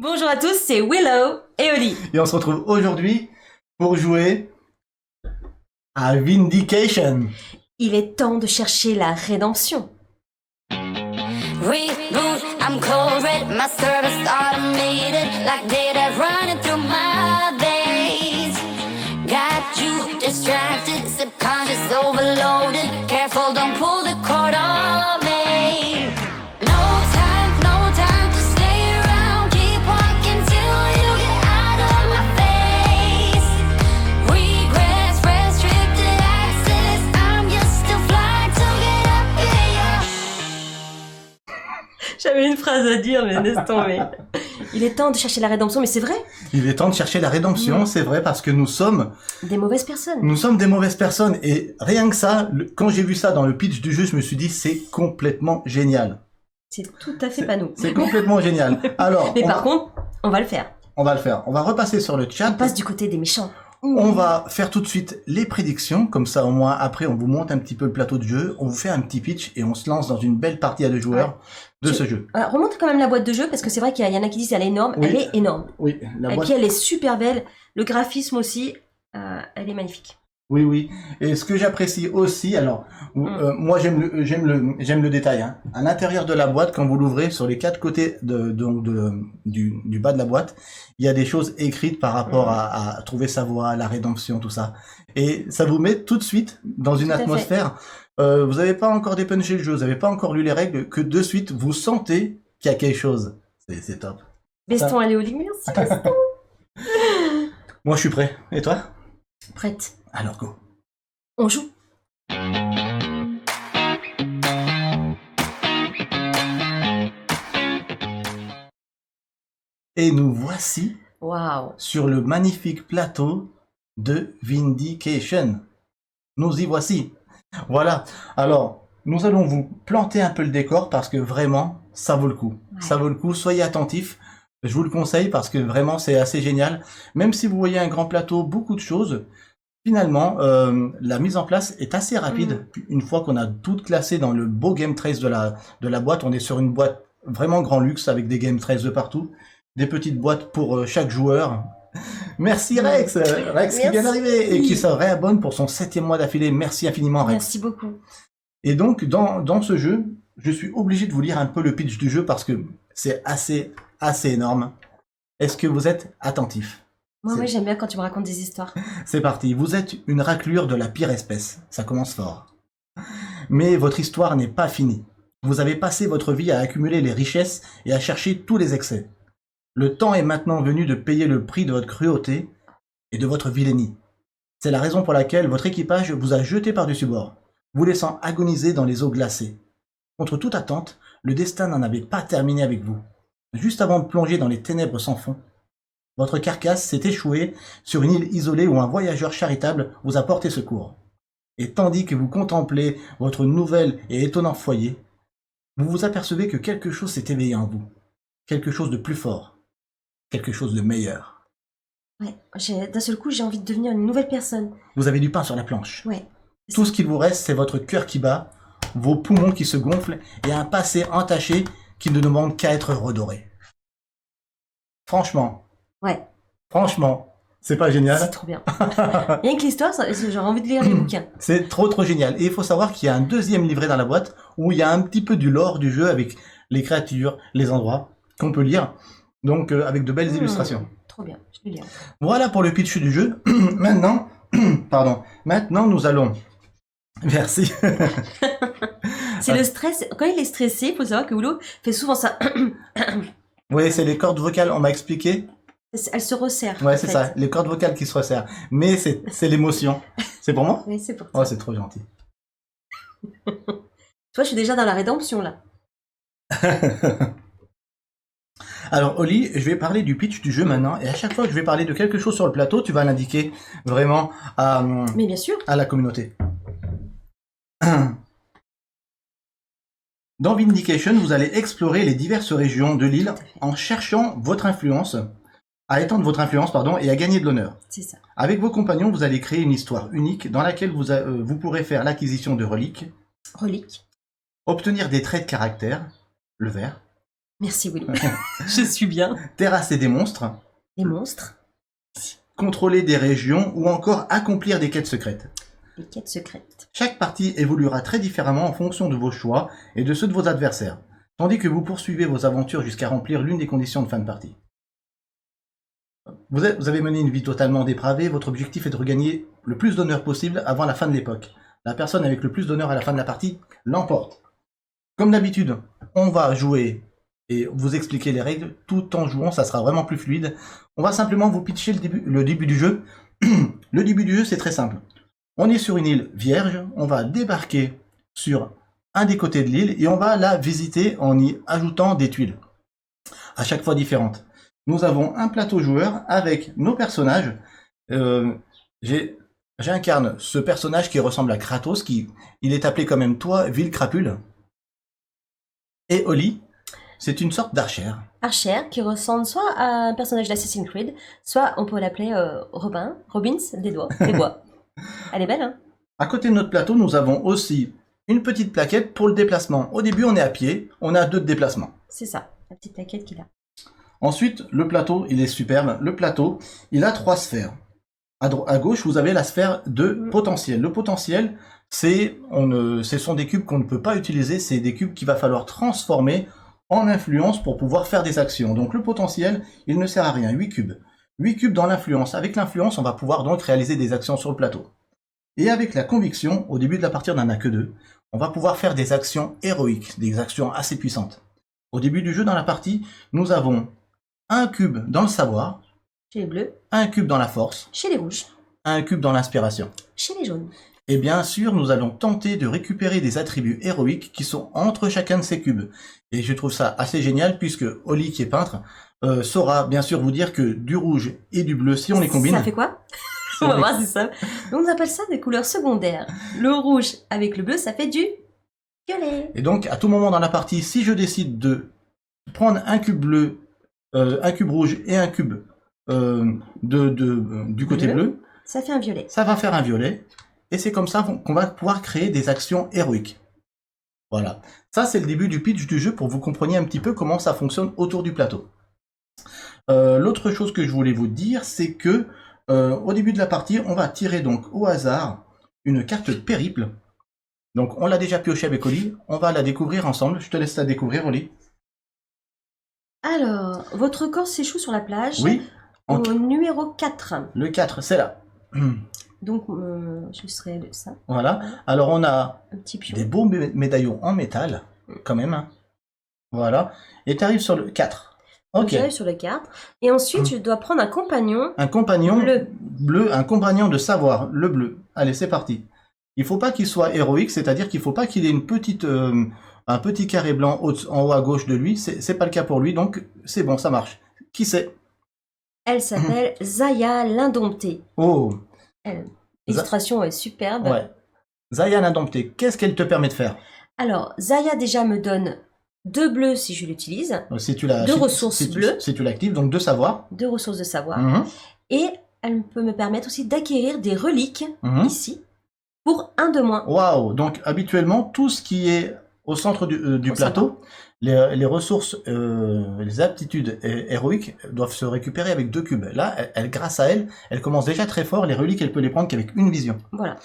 Bonjour à tous, c'est Willow et Oli. Et on se retrouve aujourd'hui pour jouer à Vindication. Il est temps de chercher la rédemption. Reboot, I'm cold red, my service automated, like data running through my veins. Got you distracted, subconscious overloaded. Careful, don't pull the cord on me. No time to stay around. Keep walking till you get out of my face. Regrets, restricted access. I'm just too fly to get up here. J'avais une phrase à dire, mais laisse tomber. Il est temps de chercher la rédemption, mais c'est vrai. Il est temps de chercher la rédemption, c'est vrai, parce que nous sommes Des mauvaises personnes. des mauvaises personnes. Et rien que ça, quand j'ai vu ça dans le pitch du jeu, je me suis dit, c'est complètement génial. C'est tout à fait pas nous. C'est complètement génial. Alors, Mais par contre, on va le faire. on va le faire. On va repasser sur le chat. On passe du côté des méchants. On va faire tout de suite les prédictions, comme ça au moins après on vous monte un petit peu le plateau de jeu, on vous fait un petit pitch et on se lance dans une belle partie à 2 joueurs de ce jeu. Remonte quand même la boîte de jeu, parce que c'est vrai qu'il y en a qui disent elle est énorme. Oui. Elle est énorme. Oui, la Et boîte. puis elle est super belle. Le graphisme aussi, elle est magnifique. Oui, oui. Et ce que j'apprécie aussi, alors, moi j'aime le détail. Hein. À l'intérieur de la boîte, quand vous l'ouvrez, sur les 4 côtés du bas de la boîte, il y a des choses écrites par rapport à trouver sa voie, la rédemption, tout ça. Et ça vous met tout de suite dans une Tout à fait. atmosphère. Vous n'avez pas encore dépunché le jeu, vous n'avez pas encore lu les règles, que de suite vous sentez qu'il y a quelque chose. C'est top. Beston, allez au lit, merci. Beston. Moi je suis prêt. Et toi? Prête. Alors go. On joue. Et nous voici Waouh. sur le magnifique plateau de Vindication. Nous y voici. Voilà. Alors, nous allons vous planter un peu le décor parce que vraiment, ça vaut le coup. Ouais. Ça vaut le coup. Soyez attentifs. Je vous le conseille parce que vraiment, c'est assez génial. Même si vous voyez un grand plateau, beaucoup de choses, finalement, la mise en place est assez rapide. Une fois qu'on a tout classé dans le beau game trace de la boîte, on est sur une boîte vraiment grand luxe avec des game trace de partout. Des petites boîtes pour chaque joueur. Merci Rex, Rex qui vient Merci. d'arriver et qui se réabonne pour son 7e mois d'affilée. Merci infiniment Rex. Merci beaucoup. Et donc dans ce jeu, je suis obligé de vous lire un peu le pitch du jeu parce que c'est assez énorme. Est-ce que vous êtes attentifs? Moi, C'est- oui, j'aime bien quand tu me racontes des histoires. C'est parti. Vous êtes une raclure de la pire espèce. Ça commence fort. Mais votre histoire n'est pas finie. Vous avez passé votre vie à accumuler les richesses et à chercher tous les excès. Le temps est maintenant venu de payer le prix de votre cruauté et de votre vilainie. C'est la raison pour laquelle votre équipage vous a jeté par-dessus bord, vous laissant agoniser dans les eaux glacées. Contre toute attente, le destin n'en avait pas terminé avec vous. Juste avant de plonger dans les ténèbres sans fond, votre carcasse s'est échouée sur une île isolée où un voyageur charitable vous a porté secours. Et tandis que vous contemplez votre nouvel et étonnant foyer, vous vous apercevez que quelque chose s'est éveillé en vous. Quelque chose de plus fort. Quelque chose de meilleur. Ouais, d'un seul coup, j'ai envie de devenir une nouvelle personne. Vous avez du pain sur la planche. Ouais. Tout ce qu'il vous reste, c'est votre cœur qui bat, vos poumons qui se gonflent et un passé entaché qui ne demande qu'à être redoré. Franchement, Ouais, c'est pas génial. c'est trop bien. Rien que l'histoire, j'aurais envie de lire les bouquins. C'est trop génial. Et il faut savoir qu'il y a un deuxième livret dans la boîte où il y a un petit peu du lore du jeu avec les créatures, les endroits qu'on peut lire. Donc avec de belles illustrations. Trop bien, je vais lire. Voilà pour le pitch du jeu. Maintenant, maintenant nous allons. Merci. C'est le stress. Quand il est stressé, il faut savoir que Willow fait souvent ça. Oui, c'est les cordes vocales, on m'a expliqué. Elle se resserre. Ouais, en c'est fait. ça, les cordes vocales qui se resserrent. Mais c'est l'émotion. C'est pour moi? Oui, c'est pour toi. Oh, c'est trop gentil. Toi, je suis déjà dans la rédemption, là. Alors, Oli, je vais parler du pitch du jeu maintenant. Et à chaque fois que je vais parler de quelque chose sur le plateau, tu vas l'indiquer vraiment Mais bien sûr. à la communauté. Dans Vindication, vous allez explorer les diverses régions de l'île en cherchant votre influence, à étendre votre influence, et à gagner de l'honneur. C'est ça. Avec vos compagnons, vous allez créer une histoire unique dans laquelle vous pourrez faire l'acquisition de reliques, Relique. obtenir des traits de caractère, le vert, Merci Willow. Je suis bien. terrasser des monstres, Les monstres, contrôler des régions ou encore accomplir des quêtes secrètes. les quêtes secrètes. Chaque partie évoluera très différemment en fonction de vos choix et de ceux de vos adversaires, tandis que vous poursuivez vos aventures jusqu'à remplir l'une des conditions de fin de partie. Vous avez mené une vie totalement dépravée, votre objectif est de regagner le plus d'honneur possible avant la fin de l'époque. La personne avec le plus d'honneur à la fin de la partie l'emporte. Comme d'habitude, on va jouer et vous expliquer les règles tout en jouant, ça sera vraiment plus fluide. On va simplement vous pitcher le début du jeu. Le début du jeu, c'est très simple. On est sur une île vierge, on va débarquer sur un des côtés de l'île et on va la visiter en y ajoutant des tuiles, à chaque fois différentes. Nous avons un plateau joueur avec nos personnages. J'incarne ce personnage qui ressemble à Kratos, il est appelé quand même toi, Vil Crapule. Et Oli, c'est une sorte d'archère. Archer, qui ressemble soit à un personnage d'Assassin's Creed, soit on peut l'appeler Robbins des bois. Elle est belle, hein? À côté de notre plateau, nous avons aussi une petite plaquette pour le déplacement. Au début, on est à pied, on a 2 de déplacement. C'est ça, la petite plaquette qu'il a. Ensuite, le plateau, il est superbe. Le plateau, il a 3 sphères. À gauche, vous avez la sphère de potentiel. Le potentiel, ce sont des cubes qu'on ne peut pas utiliser. C'est des cubes qu'il va falloir transformer en influence pour pouvoir faire des actions. Donc le potentiel, il ne sert à rien. 8 cubes. 8 cubes dans l'influence. Avec l'influence, on va pouvoir donc réaliser des actions sur le plateau. Et avec la conviction, au début de la partie, on n'en a que 2. On va pouvoir faire des actions héroïques, des actions assez puissantes. Au début du jeu, dans la partie, nous avons un cube dans le savoir, Chez les bleus, un cube dans la force, chez les rouges, un cube dans l'inspiration. chez les jaunes. Et bien sûr, nous allons tenter de récupérer des attributs héroïques qui sont entre chacun de ces cubes. Et je trouve ça assez génial puisque Oli, qui est peintre, saura bien sûr vous dire que du rouge et du bleu, si on les combine... Ça fait quoi? On va voir, c'est ça. Donc on appelle ça des couleurs secondaires. Le rouge avec le bleu, ça fait du violet. Et donc, à tout moment dans la partie, si je décide de prendre un cube bleu, un cube rouge et un cube du côté bleu, ça fait un violet. ça va faire un violet. Et c'est comme ça qu'on va pouvoir créer des actions héroïques. Voilà. Ça, c'est le début du pitch du jeu pour que vous compreniez un petit peu comment ça fonctionne autour du plateau. L'autre chose que je voulais vous dire, c'est que au début de la partie, on va tirer donc au hasard une carte périple. Donc, on l'a déjà pioché avec Oli. On va la découvrir ensemble. Je te laisse la découvrir, Oli. Alors, votre corps s'échoue sur la plage. Oui. Au numéro 4. Le 4, c'est là. Donc, je serai ça. Voilà. Alors, on a Un petit pion. des beaux médaillons en métal, quand même. Hein. Voilà. Et tu arrives sur le 4. Donc, Ok. j'arrive sur le 4. Et ensuite, je dois prendre un compagnon. Un compagnon Bleu. Un compagnon de savoir, le bleu. Allez, c'est parti. Il faut pas qu'il soit héroïque, c'est-à-dire qu'il faut pas qu'il ait une petite, un petit carré blanc en haut à gauche de lui. C'est pas le cas pour lui, donc c'est bon, ça marche. Qui c'est? Elle s'appelle Zaya l'Indomptée. Oh, L'illustration est superbe. ouais. Zaya l'Indomptée, qu'est-ce qu'elle te permet de faire? Alors, Zaya déjà me donne 2 bleus si je l'utilise, Si tu la, Deux si- ressources si tu- bleues. Si tu l'actives, donc de savoir. 2 ressources de savoir. Mhm, Et elle peut me permettre aussi d'acquérir des reliques, mhm. ici, pour 1 de moins. Waouh, donc habituellement, tout ce qui est au centre du Au plateau, les ressources, les aptitudes héroïques doivent se récupérer avec 2 cubes. Là, grâce à elle, elle commence déjà très fort. Les reliques, elle peut les prendre qu'avec une vision. Voilà.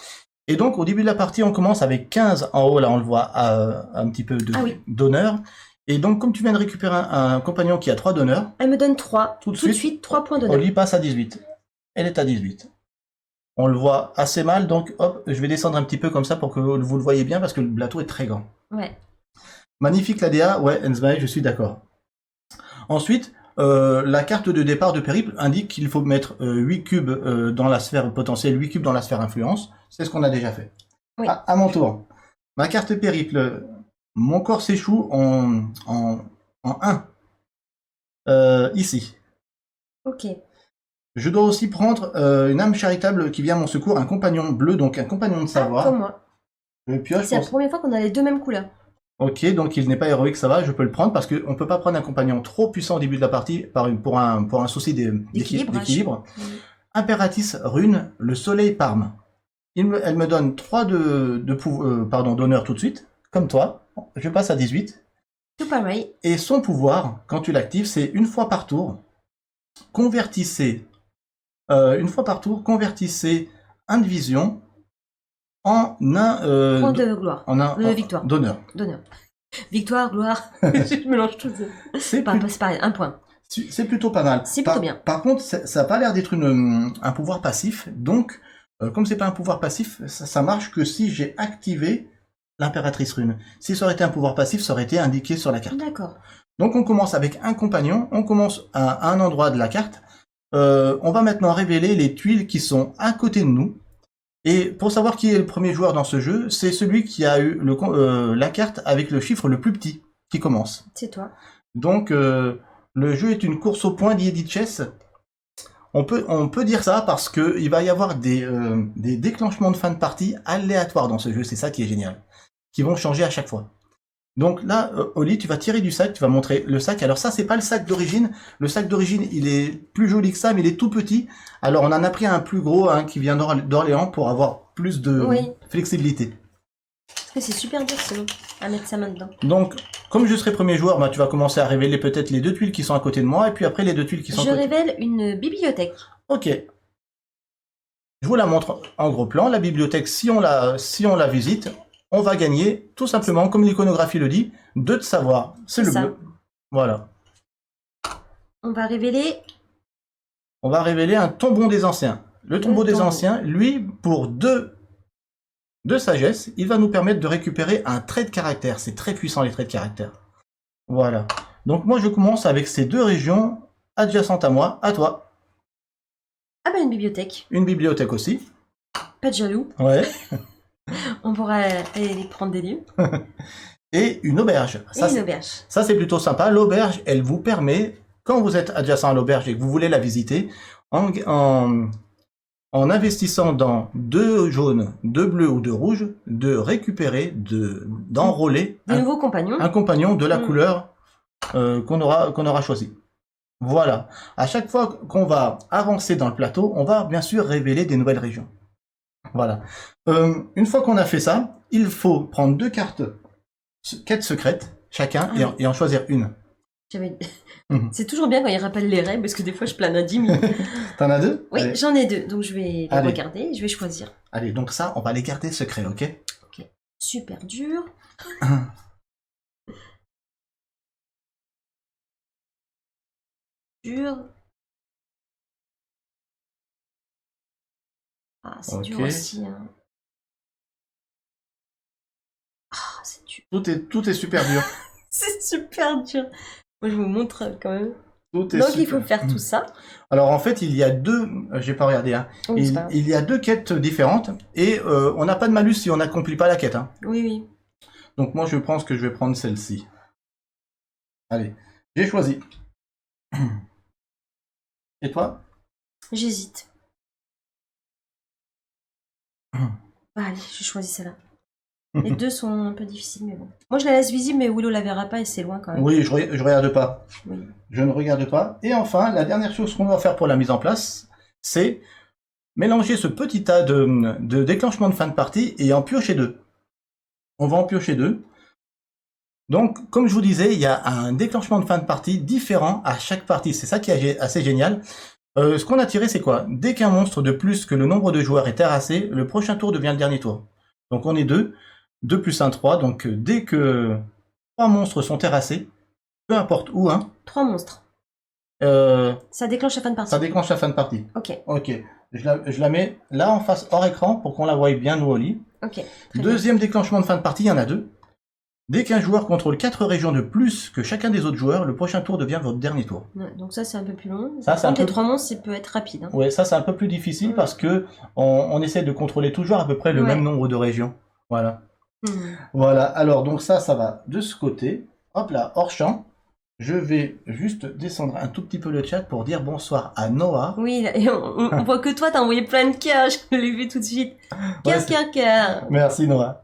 Et donc, au début de la partie, on commence avec 15 en haut. Là, on le voit un petit peu Ah oui. d'honneur. Et donc, comme tu viens de récupérer un compagnon qui a 3 d'honneur, Elle me donne 3. Tout de Tout de suite, suite, 3 points on d'honneur. lui passe à 18. Elle est à 18. On le voit assez mal, donc hop, je vais descendre un petit peu comme ça pour que vous le voyez bien, parce que le plateau est très grand. Ouais. Magnifique la DA, ouais, Enzmae, je suis d'accord. Ensuite, la carte de départ de périple indique qu'il faut mettre 8 cubes dans la sphère potentielle, 8 cubes dans la sphère influence. C'est ce qu'on a déjà fait. Oui. À mon tour. Ma carte périple, mon corps s'échoue en 1. Ici. Ok. Je dois aussi prendre une âme charitable qui vient à mon secours, un compagnon bleu, donc un compagnon de Ah, savoir. comme moi. Je pioche C'est la pour... première fois qu'on a les 2 mêmes couleurs. Ok, donc il n'est pas héroïque, ça va, je peux le prendre parce qu'on ne peut pas prendre un compagnon trop puissant au début de la partie pour un souci d'équilibre. Impératrice rune, le soleil parme. Elle me donne 3 d'honneur tout de suite, comme toi. Je passe à 18. Tout pareil. Et son pouvoir, quand tu l'actives, c'est une fois par tour, convertissez un de vision en un Point de gloire. Victoire. d'honneur. D'honneur. Victoire, gloire. Je mélange tout ça. C'est C'est pareil, un point. C'est plutôt pas mal. C'est plutôt bien. Par contre, ça n'a pas l'air d'être un pouvoir passif. Donc, comme c'est pas un pouvoir passif, ça marche que si j'ai activé l'impératrice rune. Si ça aurait été un pouvoir passif, ça aurait été indiqué sur la carte. D'accord. Donc on commence avec un compagnon, on commence à un endroit de la carte. On va maintenant révéler les tuiles qui sont à côté de nous. Et pour savoir qui est le premier joueur dans ce jeu, c'est celui qui a eu la carte avec le chiffre le plus petit qui commence. C'est toi. Donc le jeu est une course au point d'E.D. Chess. On peut dire ça parce que il va y avoir des déclenchements de fin de partie aléatoires dans ce jeu. C'est ça qui est génial, qui vont changer à chaque fois. Donc là, Oli, tu vas tirer du sac, tu vas montrer le sac. Alors ça, c'est pas le sac d'origine. Le sac d'origine, il est plus joli que ça, mais il est tout petit. Alors on en a pris un plus gros qui vient d'Orléans pour avoir plus de flexibilité. Parce que c'est super dur sinon à mettre sa main dedans. Donc, comme je serai premier joueur, tu vas commencer à révéler peut-être les 2 tuiles qui sont à côté de moi, et puis après les 2 tuiles qui sont à côté. Je révèle une bibliothèque. Ok. Je vous la montre en gros plan. La bibliothèque, si on la visite, on va gagner, tout simplement, comme l'iconographie le dit, 2 de savoir. C'est le bleu. Voilà. On va révéler un tombeau des anciens. Le tombeau des anciens, lui, pour 2 de sagesse, il va nous permettre de récupérer un trait de caractère. C'est très puissant, les traits de caractère. Voilà. Donc moi, je commence avec ces 2 régions adjacentes à moi. À toi. Ah ben une bibliothèque. Une bibliothèque aussi. Pas de jaloux. Ouais. On pourra aller prendre des livres. Et une auberge. Une auberge. Ça, c'est plutôt sympa. L'auberge, elle vous permet, quand vous êtes adjacent à l'auberge et que vous voulez la visiter, en investissant dans 2 jaunes, 2 bleus ou 2 rouges, de récupérer, d'enrôler un compagnon de la couleur qu'on aura choisi. Voilà. À chaque fois qu'on va avancer dans le plateau, on va bien sûr révéler des nouvelles régions. Voilà. Une fois qu'on a fait ça, il faut prendre 2 cartes quête secrète, chacun, et en choisir une. C'est toujours bien quand il rappelle les règles, parce que des fois je plane à 10 000. T'en as 2? Oui, j'en ai 2, donc je vais les regarder, je vais choisir. Allez, donc ça, on va les garder secrets, ok? Ok. Super dur. Dur. Ah, c'est dur aussi. Hein. Ah, c'est dur. Tout est super dur. C'est super dur. Moi, je vous montre quand même. Donc, il faut faire tout ça. Alors, en fait, il y a 2... J'ai pas regardé, hein. Oui, il y a 2 quêtes différentes, et on n'a pas de malus si on n'accomplit pas la quête, hein. Oui, oui. Donc, moi, je pense que je vais prendre celle-ci. Allez, j'ai choisi. Et toi? J'hésite. Allez, je choisis celle-là. Les 2 sont un peu difficiles, mais bon. Moi, je la laisse visible, mais Willow la verra pas et c'est loin quand même. Oui, je regarde pas. Oui. Je ne regarde pas. Et enfin, la dernière chose qu'on doit faire pour la mise en place, c'est mélanger ce petit tas de déclenchement de fin de partie et en piocher 2. On va en piocher 2. Donc, comme je vous disais, il y a un déclenchement de fin de partie différent à chaque partie. C'est ça qui est assez génial. Ce qu'on a tiré, c'est quoi? Dès qu'un monstre de plus que le nombre de joueurs est terrassé, le prochain tour devient le dernier tour. Donc on est 2. 2 plus 1, 3. Donc dès que 3 monstres sont terrassés, peu importe où, 3 monstres. Ça déclenche la fin de partie. Ça déclenche la fin de partie. Ok. Ok. Je la mets là en face hors écran pour qu'on la voie bien, nous, au lit. Ok. Deuxième déclenchement de fin de partie, il y en a 2. Dès qu'un joueur contrôle 4 régions de plus que chacun des autres joueurs, le prochain tour devient votre dernier tour. Ouais, donc ça, c'est un peu plus long. Ça, c'est un peu... Les 3 monstres, ça peut être rapide. Hein. Ouais, ça, c'est un peu plus difficile parce que on essaie de contrôler toujours à peu près le même nombre de régions. Voilà. Voilà. Alors, donc ça va de ce côté. Hop là, hors champ. Je vais juste descendre un tout petit peu le chat pour dire bonsoir à Noah. Oui, et on voit que toi, t'as envoyé plein de cœurs. Je l'ai vu tout de suite. Cœur. Merci Noah.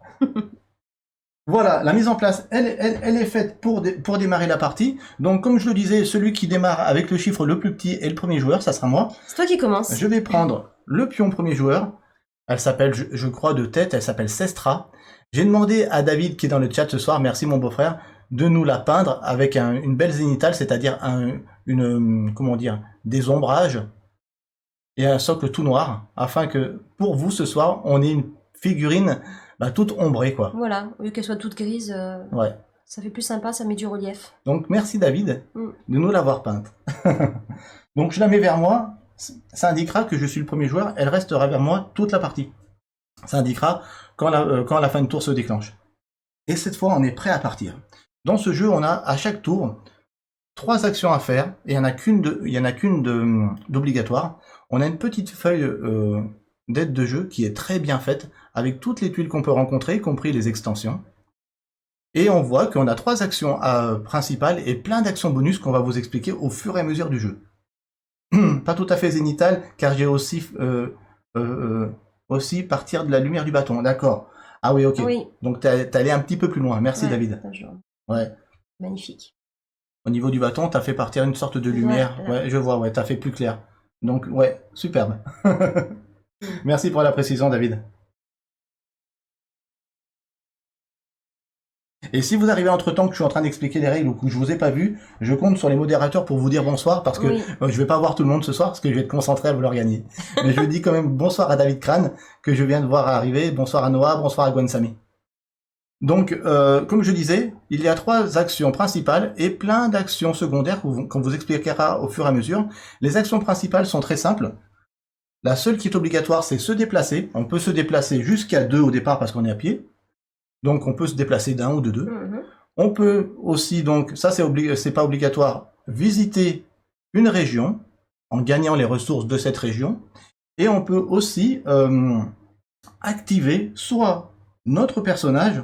Voilà, la mise en place, elle est faite pour démarrer la partie. Donc, comme je le disais, celui qui démarre avec le chiffre le plus petit est le premier joueur, ça sera moi. C'est toi qui commence. Je vais prendre le pion premier joueur. Elle s'appelle, je crois de tête, elle s'appelle Sestra. J'ai demandé à David, qui est dans le chat ce soir, merci mon beau-frère, de nous la peindre avec une belle zénithale, c'est-à-dire comment dire, des ombrages et un socle tout noir, afin que pour vous ce soir, on ait une figurine toute ombrée, quoi. Voilà, au lieu qu'elle soit toute grise, Ouais. ça fait plus sympa, ça met du relief. Donc merci David de nous l'avoir peinte. Donc je la mets vers moi, ça indiquera que je suis le premier joueur, elle restera vers moi toute la partie. Ça indiquera quand la fin de tour se déclenche. Et cette fois, on est prêt à partir. Dans ce jeu, on a à chaque tour 3 actions à faire, et il n'y en a qu'une d'obligatoire. On a une petite feuille d'aide de jeu qui est très bien faite, avec toutes les tuiles qu'on peut rencontrer, y compris les extensions. Et on voit qu'on a 3 actions principales et plein d'actions bonus qu'on va vous expliquer au fur et à mesure du jeu. Pas tout à fait zénithal, car j'ai aussi partir de la lumière du bâton, d'accord. Ah oui, ok. Oui. Donc t'es allé un petit peu plus loin, merci David. Ouais. Magnifique. Au niveau du bâton, t'as fait partir une sorte de lumière. Ouais, je vois, ouais, t'as fait plus clair. Donc, ouais, superbe. Merci pour la précision, David. Et si vous arrivez entre-temps que je suis en train d'expliquer les règles ou que je vous ai pas vu, je compte sur les modérateurs pour vous dire bonsoir, parce que je vais pas voir tout le monde ce soir, parce que je vais être concentré à vouloir gagner. Mais je dis quand même bonsoir à David Crane, que je viens de voir arriver, bonsoir à Noah, bonsoir à Gwen-Sami. Donc, comme je disais, il y a 3 actions principales et plein d'actions secondaires qu'on vous expliquera au fur et à mesure. Les actions principales sont très simples. La seule qui est obligatoire, c'est se déplacer. On peut se déplacer jusqu'à 2 au départ parce qu'on est à pied. Donc, on peut se déplacer d'1 ou de 2. On peut aussi, donc, ça c'est pas obligatoire, visiter une région en gagnant les ressources de cette région. Et on peut aussi activer soit notre personnage.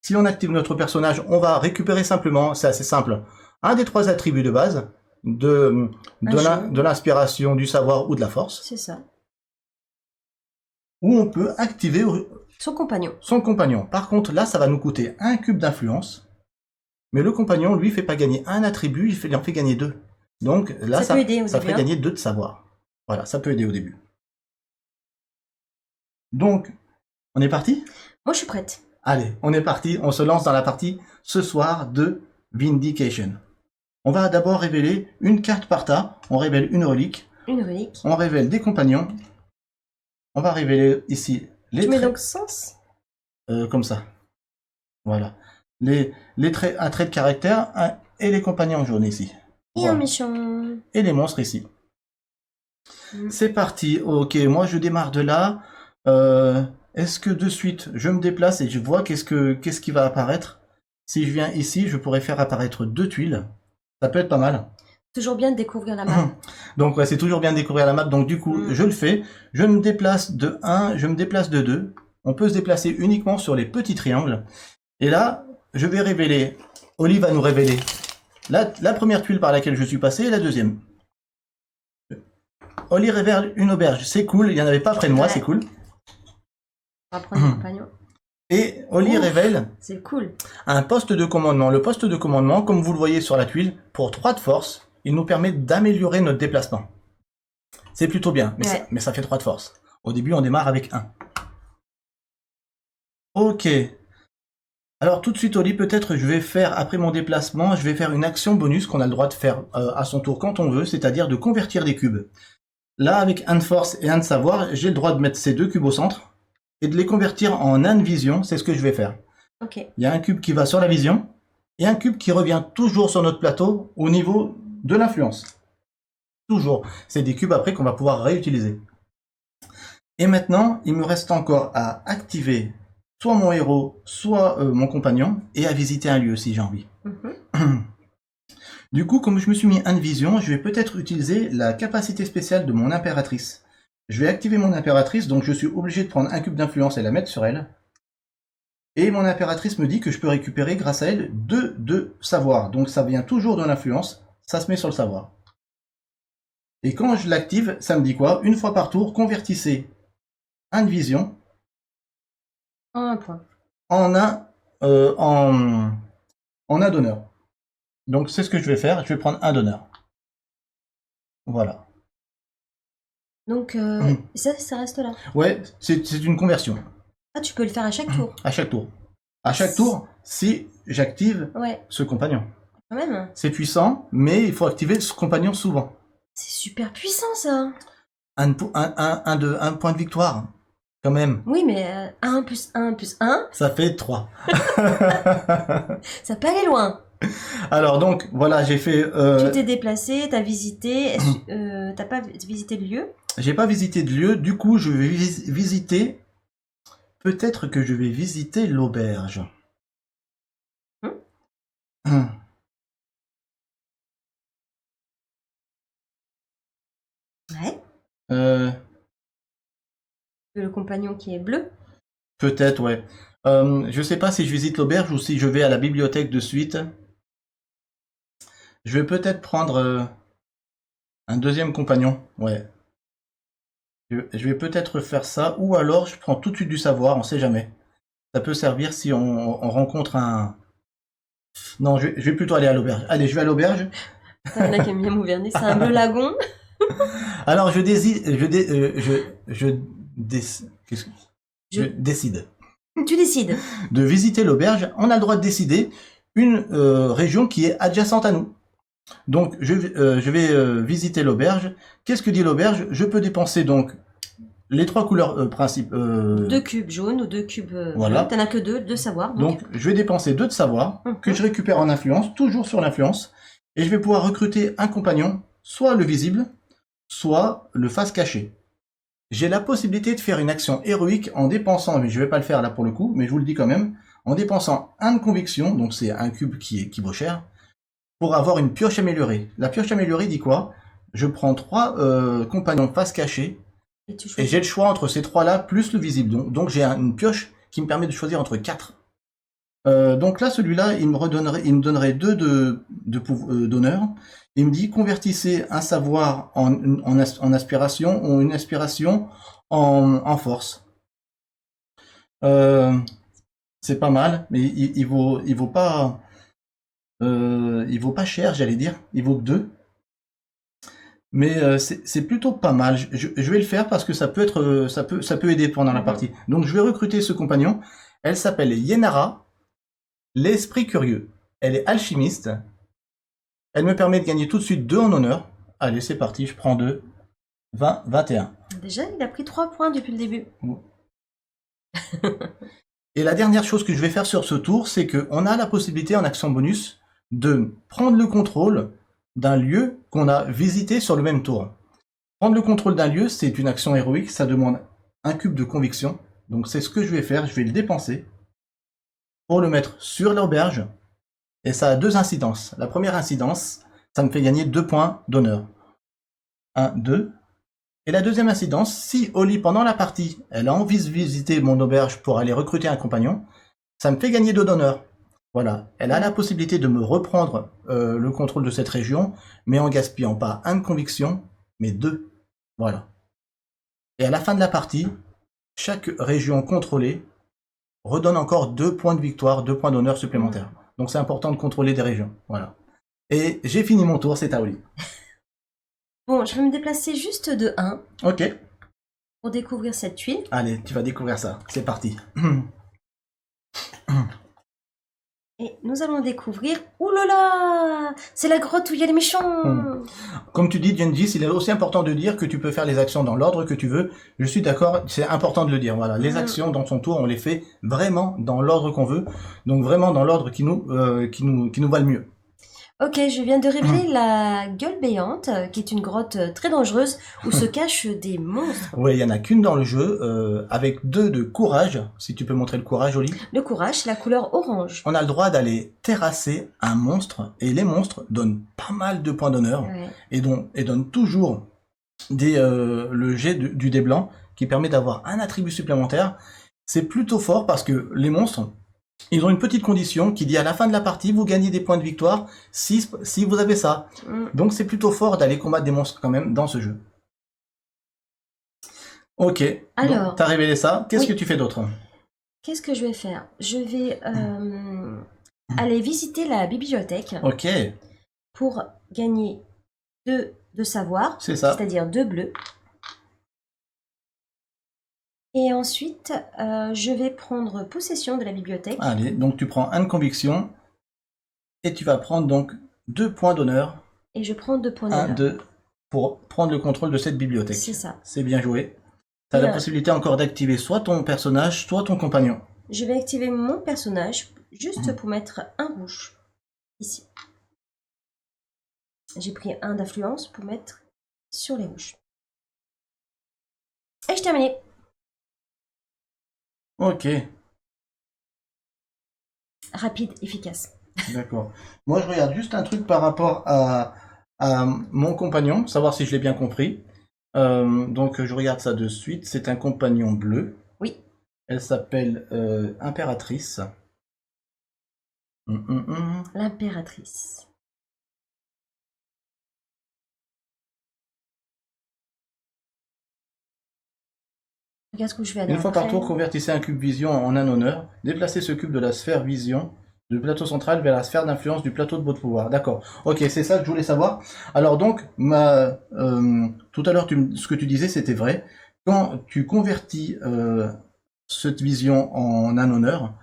Si on active notre personnage, on va récupérer simplement, c'est assez simple, un des 3 attributs de base de l'inspiration, du savoir ou de la force. C'est ça. Ou on peut activer son compagnon. Son compagnon. Par contre, là, ça va nous coûter un cube d'influence. Mais le compagnon, lui, fait pas gagner un attribut, il en fait gagner 2. Donc là, ça fait gagner 2 de savoir. Voilà, ça peut aider au début. Donc, on est parti ? Moi, je suis prête. Allez, on est parti, on se lance dans la partie ce soir de Vindication. On va d'abord révéler une carte par tas, on révèle une relique. Une relique. On révèle des compagnons. On va révéler ici les traits. Tu mets donc sens comme ça. Voilà. Un trait de caractère et les compagnons jaunes ici. Et voilà. un méchant. Et les monstres ici. C'est parti. Ok, moi je démarre de là. Est-ce que de suite, je me déplace et je vois qu'est-ce qui va apparaître? Si je viens ici, je pourrais faire apparaître 2 tuiles. Ça peut être pas mal. Toujours bien de découvrir la map. Donc ouais, c'est toujours bien de découvrir la map. Donc du coup, je le fais. Je me déplace de 1, je me déplace de 2. On peut se déplacer uniquement sur les petits triangles. Et là, je vais révéler. Oli va nous révéler la première tuile par laquelle je suis passé et la deuxième. Oli révèle une auberge. C'est cool. Il n'y en avait pas près de moi. C'est cool. On va prendre un compagnon. Et Oli révèle c'est cool. Un poste de commandement. Le poste de commandement, comme vous le voyez sur la tuile, pour 3 de force, il nous permet d'améliorer notre déplacement. C'est plutôt bien, mais ça fait 3 de force. Au début, on démarre avec 1. Ok. Alors tout de suite, Oli, peut-être je vais faire, après mon déplacement, je vais faire une action bonus qu'on a le droit de faire à son tour quand on veut, c'est-à-dire de convertir des cubes. Là, avec 1 de force et 1 de savoir, j'ai le droit de mettre ces 2 cubes au centre et de les convertir en 1 de vision, c'est ce que je vais faire. Ok. Il y a un cube qui va sur la vision et un cube qui revient toujours sur notre plateau au niveau de l'influence. Toujours. C'est des cubes après qu'on va pouvoir réutiliser. Et maintenant, il me reste encore à activer soit mon héros, soit mon compagnon, et à visiter un lieu si j'ai envie. Du coup, comme je me suis mis 1 de vision, je vais peut-être utiliser la capacité spéciale de mon impératrice. Je vais activer mon impératrice, donc je suis obligé de prendre un cube d'influence et la mettre sur elle. Et mon impératrice me dit que je peux récupérer grâce à elle 2 de savoir. Donc ça vient toujours de l'influence, ça se met sur le savoir. Et quand je l'active, ça me dit quoi? Une fois par tour, convertissez 1 de vision en 1 point. En un d'honneur. Donc c'est ce que je vais faire, je vais prendre 1 d'honneur. Voilà. Donc ça reste là. Ouais, c'est une conversion. Ah, tu peux le faire à chaque tour. À chaque tour. À chaque tour, si j'active Ouais, ce compagnon. quand même. C'est puissant, mais il faut activer ce compagnon souvent. C'est super puissant, ça. Un point de victoire, quand même. Oui, mais 1 plus 1 plus 1, Ça fait 3. ça peut aller loin. Alors donc, voilà, j'ai fait... Tu t'es déplacé, t'as visité, t'as pas visité le lieu? J'ai pas visité de lieu, du coup, je vais visiter... Peut-être que je vais visiter l'auberge. Hum. Ouais. Euh, Le compagnon qui est bleu. Peut-être, ouais. Je sais pas si je visite l'auberge ou si je vais à la bibliothèque de suite. Je vais peut-être prendre un deuxième compagnon, ouais. Je vais peut-être faire ça, ou alors je prends tout de suite du savoir, on sait jamais. Ça peut servir si on rencontre un... Non, je vais plutôt aller à l'auberge. Allez, je vais à l'auberge. Il y en a qui aiment bien m'ouverner, c'est un bleu lagon. Alors, je décide... qu'est-ce que- je décide Tu décides. de visiter l'auberge. On a le droit de décider une région qui est adjacente à nous. Donc, je vais visiter l'auberge. Qu'est-ce que dit l'auberge? Je peux dépenser donc les 3 couleurs principales. 2 cubes jaunes ou 2 cubes Voilà. bleus. T'en as que 2 de savoir. Donc, je vais dépenser 2 de savoir, que je récupère en influence, toujours sur l'influence, et je vais pouvoir recruter un compagnon, soit le visible, soit le face caché. J'ai la possibilité de faire une action héroïque en dépensant, mais je vais pas le faire là pour le coup, mais je vous le dis quand même, en dépensant 1 de conviction, donc c'est un cube qui vaut cher, pour avoir une pioche améliorée. La pioche améliorée dit quoi? Je prends 3 compagnons face cachée, Et tu et choisis. j'ai le choix entre ces 3-là plus le visible. Donc j'ai une pioche qui me permet de choisir entre 4. Donc là, celui-là, il me donnerait 2 d'honneur. Il me dit convertissez un savoir en aspiration ou une aspiration en force. C'est pas mal, mais il vaut pas cher, j'allais dire. Il vaut que 2. Mais c'est plutôt pas mal. Je vais le faire parce que ça peut aider pendant la partie. Donc je vais recruter ce compagnon. Elle s'appelle Yenara, l'esprit curieux. Elle est alchimiste. Elle me permet de gagner tout de suite 2 en honneur. Allez, c'est parti, je prends 2. 20, 21. Déjà, il a pris 3 points depuis le début. Et la dernière chose que je vais faire sur ce tour, c'est qu'on a la possibilité en action bonus de prendre le contrôle d'un lieu qu'on a visité sur le même tour. Prendre le contrôle d'un lieu, c'est une action héroïque, ça demande un cube de conviction. Donc c'est ce que je vais faire, je vais le dépenser pour le mettre sur l'auberge. Et ça a 2 incidences. La première incidence, ça me fait gagner 2 points d'honneur. 1, 2. Et la deuxième incidence, si Oli, pendant la partie, elle a envie de visiter mon auberge pour aller recruter un compagnon, ça me fait gagner 2 d'honneur. Voilà, elle a la possibilité de me reprendre le contrôle de cette région, mais en gaspillant pas 1 de conviction, mais 2. Voilà. Et à la fin de la partie, chaque région contrôlée redonne encore 2 points de victoire, 2 points d'honneur supplémentaires. Donc c'est important de contrôler des régions. Voilà. Et j'ai fini mon tour, c'est à Oli. Bon, je vais me déplacer juste de 1 Ok. pour découvrir cette tuile. Allez, tu vas découvrir ça. C'est parti. Et nous allons découvrir... Ouh là là! C'est la grotte où il y a les méchants! Comme tu dis, Genji, il est aussi important de dire que tu peux faire les actions dans l'ordre que tu veux. Je suis d'accord, c'est important de le dire. Voilà, les actions dans son tour, on les fait vraiment dans l'ordre qu'on veut. Donc vraiment dans l'ordre qui nous va le mieux. Ok, je viens de révéler la gueule béante, qui est une grotte très dangereuse où se cachent des monstres. Ouais, il y en a qu'une dans le jeu, avec 2 de courage. Si tu peux montrer le courage, Oli. Le courage, c'est la couleur orange. On a le droit d'aller terrasser un monstre, et les monstres donnent pas mal de points d'honneur, Ouais. et donnent toujours le jet du dé blanc, qui permet d'avoir un attribut supplémentaire. C'est plutôt fort parce que les monstres, ils ont une petite condition qui dit à la fin de la partie, vous gagnez des points de victoire si vous avez ça. Donc c'est plutôt fort d'aller combattre des monstres quand même dans ce jeu. Ok, alors, t'as révélé ça, qu'est-ce oui. que tu fais d'autre? Qu'est-ce que je vais faire? Je vais aller visiter la bibliothèque Ok, pour gagner 2 de savoir, c'est ça. c'est-à-dire 2 bleus. Et ensuite, je vais prendre possession de la bibliothèque. Allez, donc tu prends 1 de conviction et tu vas prendre donc 2 points d'honneur. Et je prends 2 points 1, d'honneur. 2 pour prendre le contrôle de cette bibliothèque. C'est ça. C'est bien joué. Tu as la possibilité encore d'activer soit ton personnage, soit ton compagnon. Je vais activer mon personnage juste pour mettre un rouge ici. J'ai pris un d'influence pour mettre sur les rouges. Et je terminé. Ok, Rapide, efficace. d'accord. Moi, je regarde juste un truc par rapport à mon compagnon, savoir si je l'ai bien compris. Donc, je regarde ça de suite. C'est un compagnon bleu. Oui. Elle s'appelle Impératrice. L'impératrice. Regarde ce que je vais aller Une fois par après. tour, convertissez un cube vision en un honneur. Déplacez ce cube de la sphère vision du plateau central vers la sphère d'influence du plateau de votre pouvoir. D'accord. Ok, c'est ça que je voulais savoir. Alors donc, tout à l'heure, ce que tu disais, c'était vrai. Quand tu convertis cette vision en un honneur,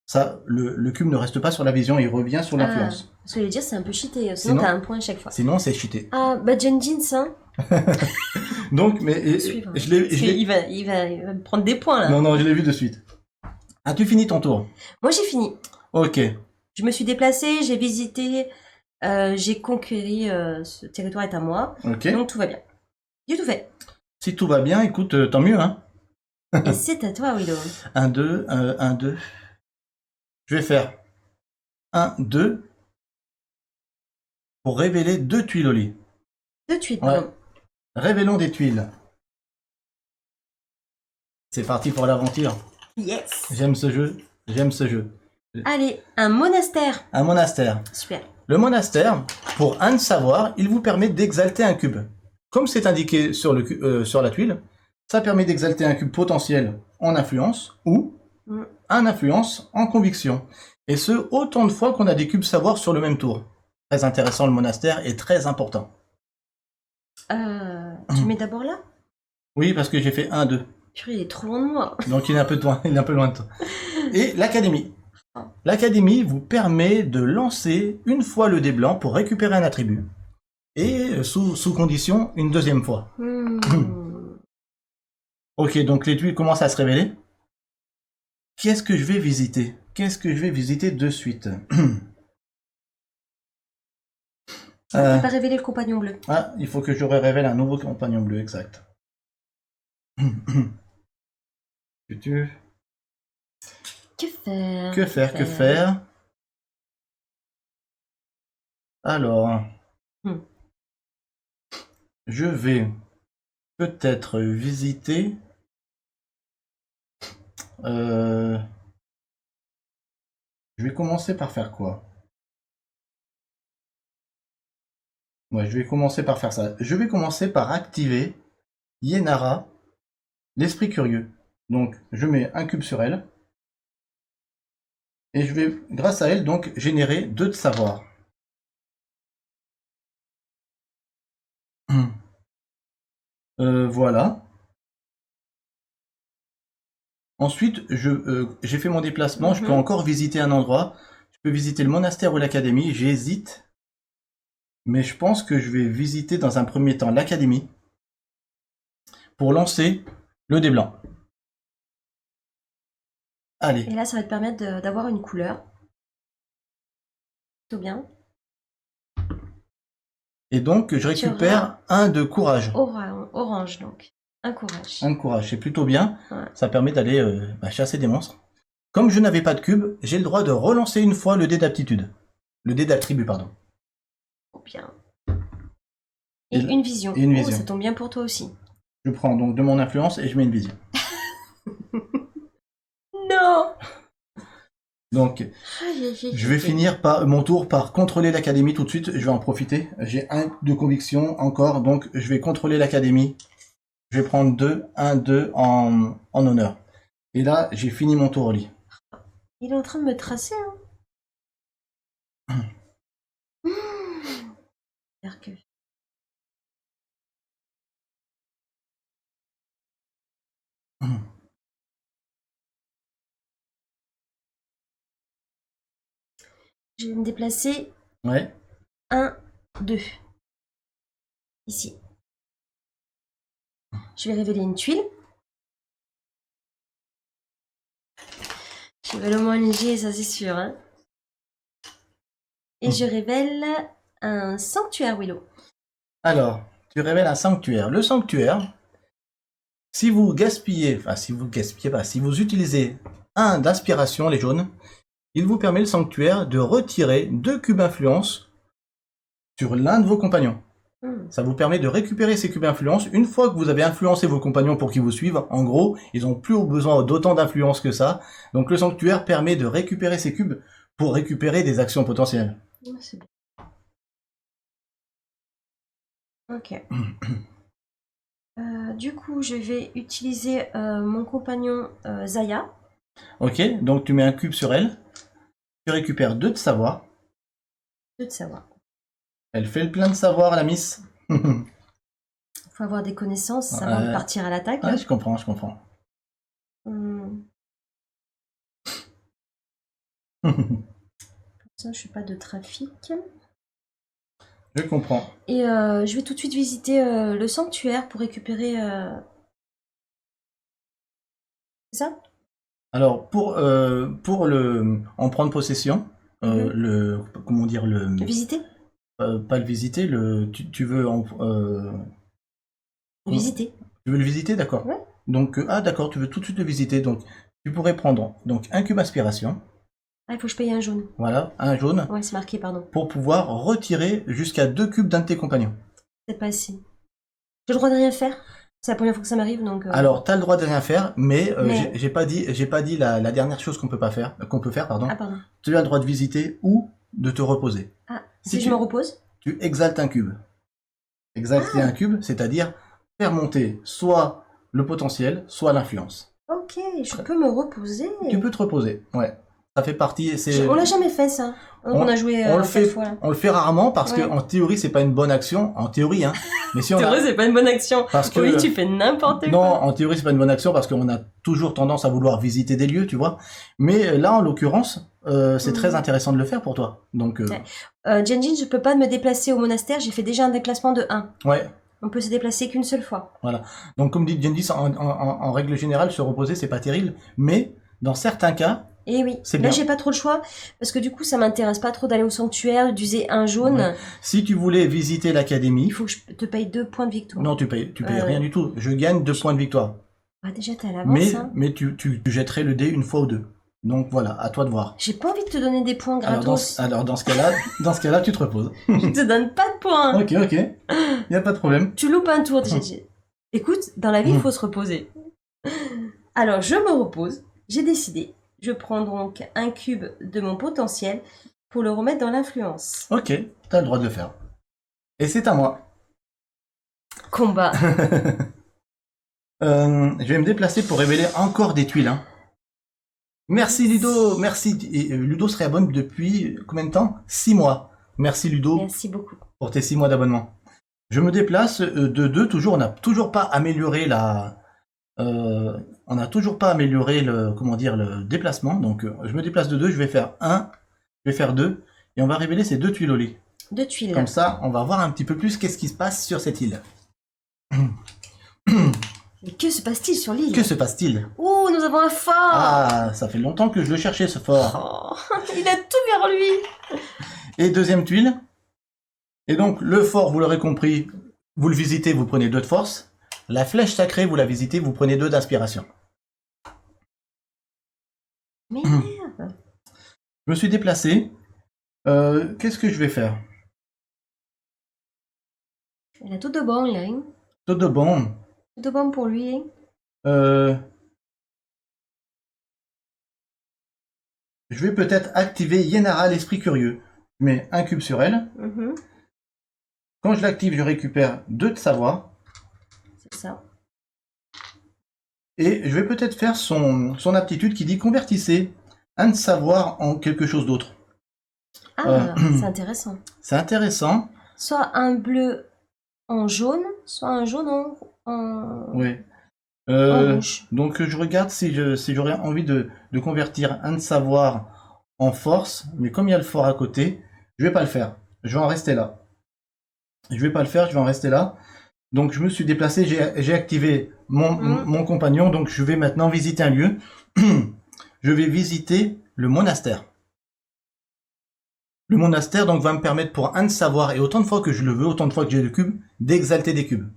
ça, le cube ne reste pas sur la vision, il revient sur l'influence. Ce que je voulais dire, c'est un peu cheaté. Sinon, Sinon, t'as un point à chaque fois. Sinon, c'est cheaté. Ah, bah John Jeans, hein. Donc, mais Suivre. je l'ai. Il va me prendre des points, là. Non, non, je l'ai vu de suite. As-tu fini ton tour? Moi, j'ai fini. Ok. Je me suis déplacée, j'ai visité, j'ai conquéri, ce territoire est à moi. Ok. Donc, tout va bien. J'ai tout fait. Si tout va bien, écoute, tant mieux, hein. Et c'est à toi, Willow. 1, 2, 1, 2. Je vais faire 1, 2 pour révéler 2 tuiles au lit. De suite, Ouais. pardon. Révélons des tuiles. C'est parti pour l'aventure. Yes. J'aime ce jeu. J'aime ce jeu. Allez, un monastère. Un monastère. Super. Le monastère, pour un de savoir, il vous permet d'exalter un cube. Comme c'est indiqué sur la tuile, ça permet d'exalter un cube potentiel en influence ou un influence en conviction. Et ce, autant de fois qu'on a des cubes savoir sur le même tour. Très intéressant, le monastère est très important. Tu mets d'abord là? Oui, parce que j'ai fait 1, 2. Purée, il est trop loin de moi. Donc il est un peu loin, il est un peu loin de toi. Et l'académie. L'académie vous permet de lancer une fois le dé blanc pour récupérer un attribut. Et sous condition, une deuxième fois. Ok, donc les tuiles commencent à se révéler. Qu'est-ce que je vais visiter? Qu'est-ce que je vais visiter de suite? Tu n'as pas révélé le compagnon bleu. Ah, il faut que je révèle un nouveau compagnon bleu, exact. Que faire? Que faire, que faire? Alors, je vais peut-être visiter je vais commencer par faire quoi? Ouais, je vais commencer par faire ça. Je vais commencer par activer Yenara, l'esprit curieux. Donc, je mets un cube sur elle. Et je vais, grâce à elle, donc, générer 2 de savoir. Voilà. Ensuite, j'ai fait mon déplacement. Je peux encore visiter un endroit. Je peux visiter le monastère ou l'académie. J'hésite. Mais je pense que je vais visiter dans un premier temps l'académie pour lancer le dé blanc. Allez. Et là, ça va te permettre d'avoir une couleur. Plutôt bien. Et donc, je récupère un de courage. Orange, donc. Un courage. Un de courage, c'est plutôt bien. Ouais. Ça permet d'aller chasser des monstres. Comme je n'avais pas de cube, j'ai le droit de relancer une fois le dé d'aptitude. Le dé d'attribut, pardon. Oh, bien. Et une vision. Et une vision. Ça tombe bien pour toi aussi. Je prends donc de mon influence et je mets une vision. Non. Donc, je vais finir par mon tour par contrôler l'académie tout de suite. Je vais en profiter. J'ai 1 de conviction encore, donc je vais contrôler l'académie. Je vais prendre 2, 1, 2 en honneur. Et là, j'ai fini mon tour au lit. Il est en train de me tracer, hein. Que... Je vais me déplacer Ouais. 1, 2. Ici. Je vais révéler une tuile. Je révèle au moins une G, ça c'est sûr. Hein. Et je révèle un sanctuaire Willow. Alors, tu révèles un sanctuaire. Le sanctuaire, si vous gaspillez, enfin si vous gaspillez pas, si vous utilisez un d'inspiration, les jaunes, il vous permet le sanctuaire de retirer 2 cubes influence sur l'un de vos compagnons. Ça vous permet de récupérer ces cubes influence. Une fois que vous avez influencé vos compagnons pour qu'ils vous suivent, en gros, ils n'ont plus besoin d'autant d'influence que ça. Donc le sanctuaire permet de récupérer ces cubes pour récupérer des actions potentielles. C'est bien. Ok. Du coup, je vais utiliser mon compagnon Zaya. Ok, donc tu mets un cube sur elle. Tu récupères 2 de savoir. 2 de savoir. Elle fait le plein de savoir, la miss. Il faut avoir des connaissances avant de partir à l'attaque. Ouais, je comprends, je comprends. Ça, je suis pas de trafic. Je comprends. Et je vais tout de suite visiter le sanctuaire pour récupérer... C'est ça? Alors, pour le en prendre possession, le... Comment dire le... Visiter? Pas le visiter, le... Tu veux en... Visiter. Tu veux le visiter, d'accord. Ouais. Donc, ah d'accord, tu veux tout de suite le visiter. Donc, tu pourrais prendre donc un cube inspiration. Ah, il faut que je paye un jaune. Voilà, un jaune. Ouais, c'est marqué, pardon. Pour pouvoir retirer jusqu'à 2 cubes d'un de tes compagnons. C'est pas assez. J'ai le droit de rien faire? C'est la première fois que ça m'arrive, donc... Alors, t'as le droit de rien faire, mais, Mais- j'ai pas dit la dernière chose qu'on peut pas faire, qu'on peut faire, pardon. Ah, pardon. Tu as le droit de visiter ou de te reposer. Ah, Si si tu- je me repose? Tu exaltes un cube. Exalter un cube, c'est-à-dire faire monter soit le potentiel, soit l'influence. Ok, je peux me reposer. Tu peux te reposer, ouais. Ça fait partie. On l'a jamais fait, ça. On a joué on le cette fait, fois, là. on le fait rarement parce Ouais. que en théorie c'est pas une bonne action. En théorie, hein. Mais si on C'est a... vrai, c'est pas une bonne action. Parce que- Oui, tu fais n'importe Non, quoi. en théorie c'est pas une bonne action parce qu'on a toujours tendance à vouloir visiter des lieux, tu vois. Mais là, en l'occurrence, c'est très intéressant de le faire pour toi. Donc, Ouais. Genjin, je peux pas me déplacer au monastère, j'ai fait déjà un déplacement de 1. ouais. On peut se déplacer qu'une seule fois. Donc, comme dit Gendis, en règle générale, se reposer c'est pas terrible, mais dans certains cas, Et oui, C'est là bien. j'ai pas trop le choix, parce que du coup ça m'intéresse pas trop d'aller au sanctuaire, d'user un jaune. Ouais. si tu voulais visiter l'académie, Il faut que je te paye 2 points de victoire. non, tu payes rien du tout. Je gagne 2 points de victoire. Ah, déjà t'es à l'avance, hein. Mais tu jetterais le dé une fois ou deux. Donc voilà, à toi de voir. J'ai pas envie de te donner des points gratos. Alors dans ce cas-là, tu te reposes. Je te donne pas de points. Ok, y a pas de problème. Tu loupes un tour, DJ. Écoute, dans la vie, il faut se reposer. Alors, je me repose. J'ai décidé. Je prends donc un cube de mon potentiel pour le remettre dans l'influence. Ok, t'as le droit de le faire. Et c'est à moi. Combat. Je vais me déplacer pour révéler encore des tuiles. Hein. Merci Ludo, merci. Et, Ludo se réabonne depuis combien de temps? 6 mois. Merci Ludo Merci beaucoup. pour tes 6 mois d'abonnement. Je me déplace de 2, toujours, on n'a toujours pas amélioré on n'a toujours pas amélioré le déplacement. Donc je me déplace de 2, je vais faire 1, je vais faire 2, et on va révéler ces 2 tuiles au lit. 2 tuiles. Comme ça, on va voir un petit peu plus qu'est-ce qui se passe sur cette île. Mais que se passe-t-il sur l'île? Que se passe-t-il? Oh, nous avons un fort. Ah, ça fait longtemps que je le cherchais ce fort. Oh, il a tout vers lui. Et deuxième tuile. Et donc le fort, vous l'aurez compris, vous le visitez, vous prenez 2 de force. La flèche sacrée, vous la visitez, vous prenez 2 d'inspiration. Mais merde. Je me suis déplacé. Qu'est-ce que je vais faire? Il a tout de bon, là. Hein. Tout de bon. Tout de bon pour lui. Hein. Je vais peut-être activer Yenara, l'esprit curieux. Je mets un cube sur elle. Mhm. Quand je l'active, je récupère 2 de savoir. C'est ça. Et je vais peut-être faire son aptitude qui dit convertissez un de savoir en quelque chose d'autre. Ah, c'est intéressant. C'est intéressant. Soit un bleu en jaune, soit un jaune en Ouais. rouge. Donc je regarde si j'aurais envie de convertir un de savoir en force, mais comme il y a le fort à côté, je vais pas le faire. Je vais en rester là. Je vais pas le faire, je vais en rester là. Donc je me suis déplacé, j'ai activé mon compagnon, donc je vais maintenant visiter un lieu. Je vais visiter le monastère. Le monastère donc va me permettre pour un de savoir, et autant de fois que je le veux, autant de fois que j'ai de cubes, d'exalter des cubes.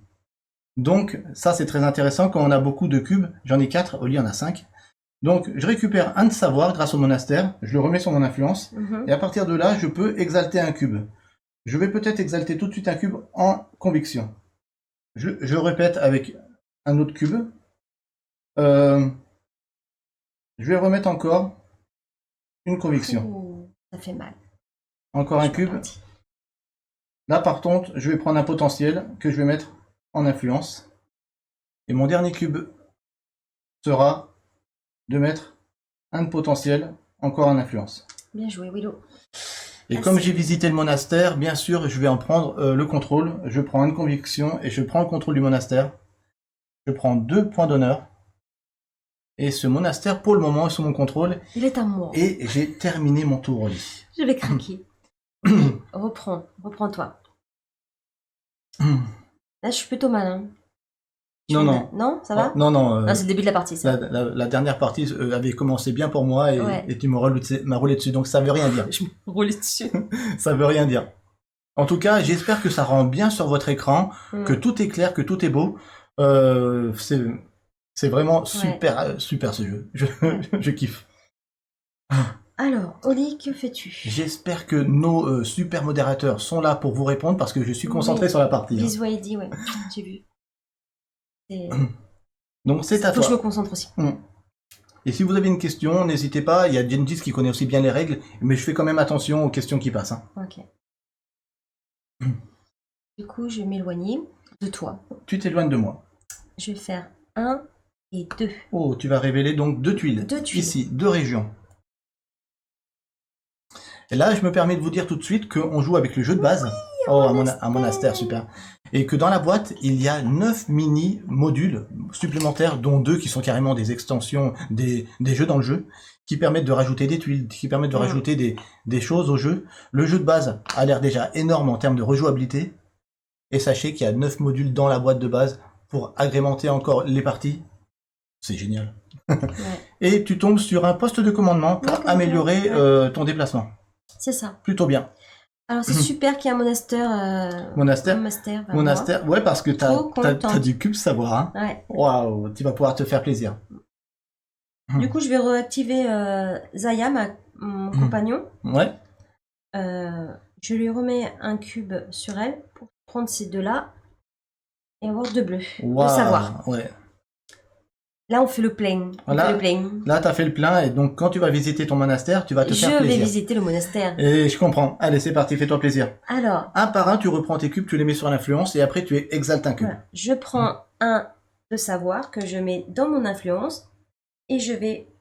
Donc ça c'est très intéressant quand on a beaucoup de cubes, j'en ai 4, Oli en a 5. Donc je récupère un de savoir grâce au monastère, je le remets sur mon influence, et à partir de là je peux exalter un cube. Je vais peut-être exalter tout de suite un cube en conviction. Je répète avec un autre cube. Je vais remettre encore une conviction. Ouh, ça fait mal. Encore un cube. Là par contre, je vais prendre un potentiel que je vais mettre en influence. Et mon dernier cube sera de mettre un potentiel encore en influence. Bien joué, Willow. Et comme j'ai visité le monastère, bien sûr, je vais en prendre le contrôle. Je prends une conviction et je prends le contrôle du monastère. Je prends 2 points d'honneur. Et ce monastère, pour le moment, est sous mon contrôle. Il est à moi. Et j'ai terminé mon tour, Oli. Je vais craquer. Reprends-toi. Là, je suis plutôt malin. Non. Non, ça va? Non. Non, c'est le début de la partie, ça. La dernière partie avait commencé bien pour moi et tu m'as roulé dessus, donc ça veut rien dire. Je me roulais dessus. Ça veut rien dire. En tout cas, j'espère que ça rend bien sur votre écran, que tout est clair, que tout est beau. C'est vraiment super ce jeu. Je kiffe. Alors, Oli, que fais-tu? J'espère que nos super modérateurs sont là pour vous répondre parce que je suis concentré sur la partie. Bisous Heidi, ouais, j'ai vu. Donc c'est à toi. Faut que je me concentre aussi. Et si vous avez une question, n'hésitez pas. Il y a Gengis qui connaît aussi bien les règles, mais je fais quand même attention aux questions qui passent. Ok. Du coup, je vais m'éloigner de toi. Tu t'éloignes de moi. Je vais faire 1 et 2. Oh, tu vas révéler donc 2 tuiles. 2 tuiles. Ici, 2 régions. Et là, je me permets de vous dire tout de suite qu'on joue avec le jeu de base. Un monastère, super. Et que dans la boîte, il y a 9 mini-modules supplémentaires, dont 2 qui sont carrément des extensions des jeux dans le jeu, qui permettent de rajouter des tuiles, qui permettent de rajouter des choses au jeu. Le jeu de base a l'air déjà énorme en termes de rejouabilité. Et sachez qu'il y a 9 modules dans la boîte de base pour agrémenter encore les parties. C'est génial. Et tu tombes sur un poste de commandement pour améliorer ton déplacement. C'est ça. Plutôt bien. Alors c'est super qu'il y ait un monastère. Monastère, ouais, parce que t'as du cube savoir. Hein. Ouais. Waouh, tu vas pouvoir te faire plaisir. Du coup, je vais réactiver Zaya, mon compagnon. Ouais. Je lui remets un cube sur elle pour prendre ces deux-là et avoir 2 bleus. Wow, de savoir. Ouais. Là, on fait le plein. Là, t'as fait le plein et donc quand tu vas visiter ton monastère, tu vas te faire plaisir. Je vais visiter le monastère. Et je comprends. Allez, c'est parti, fais-toi plaisir. Alors. Un par un, tu reprends tes cubes, tu les mets sur l'influence et après tu exaltes un cube. Voilà. Je prends un de savoir que je mets dans mon influence et je vais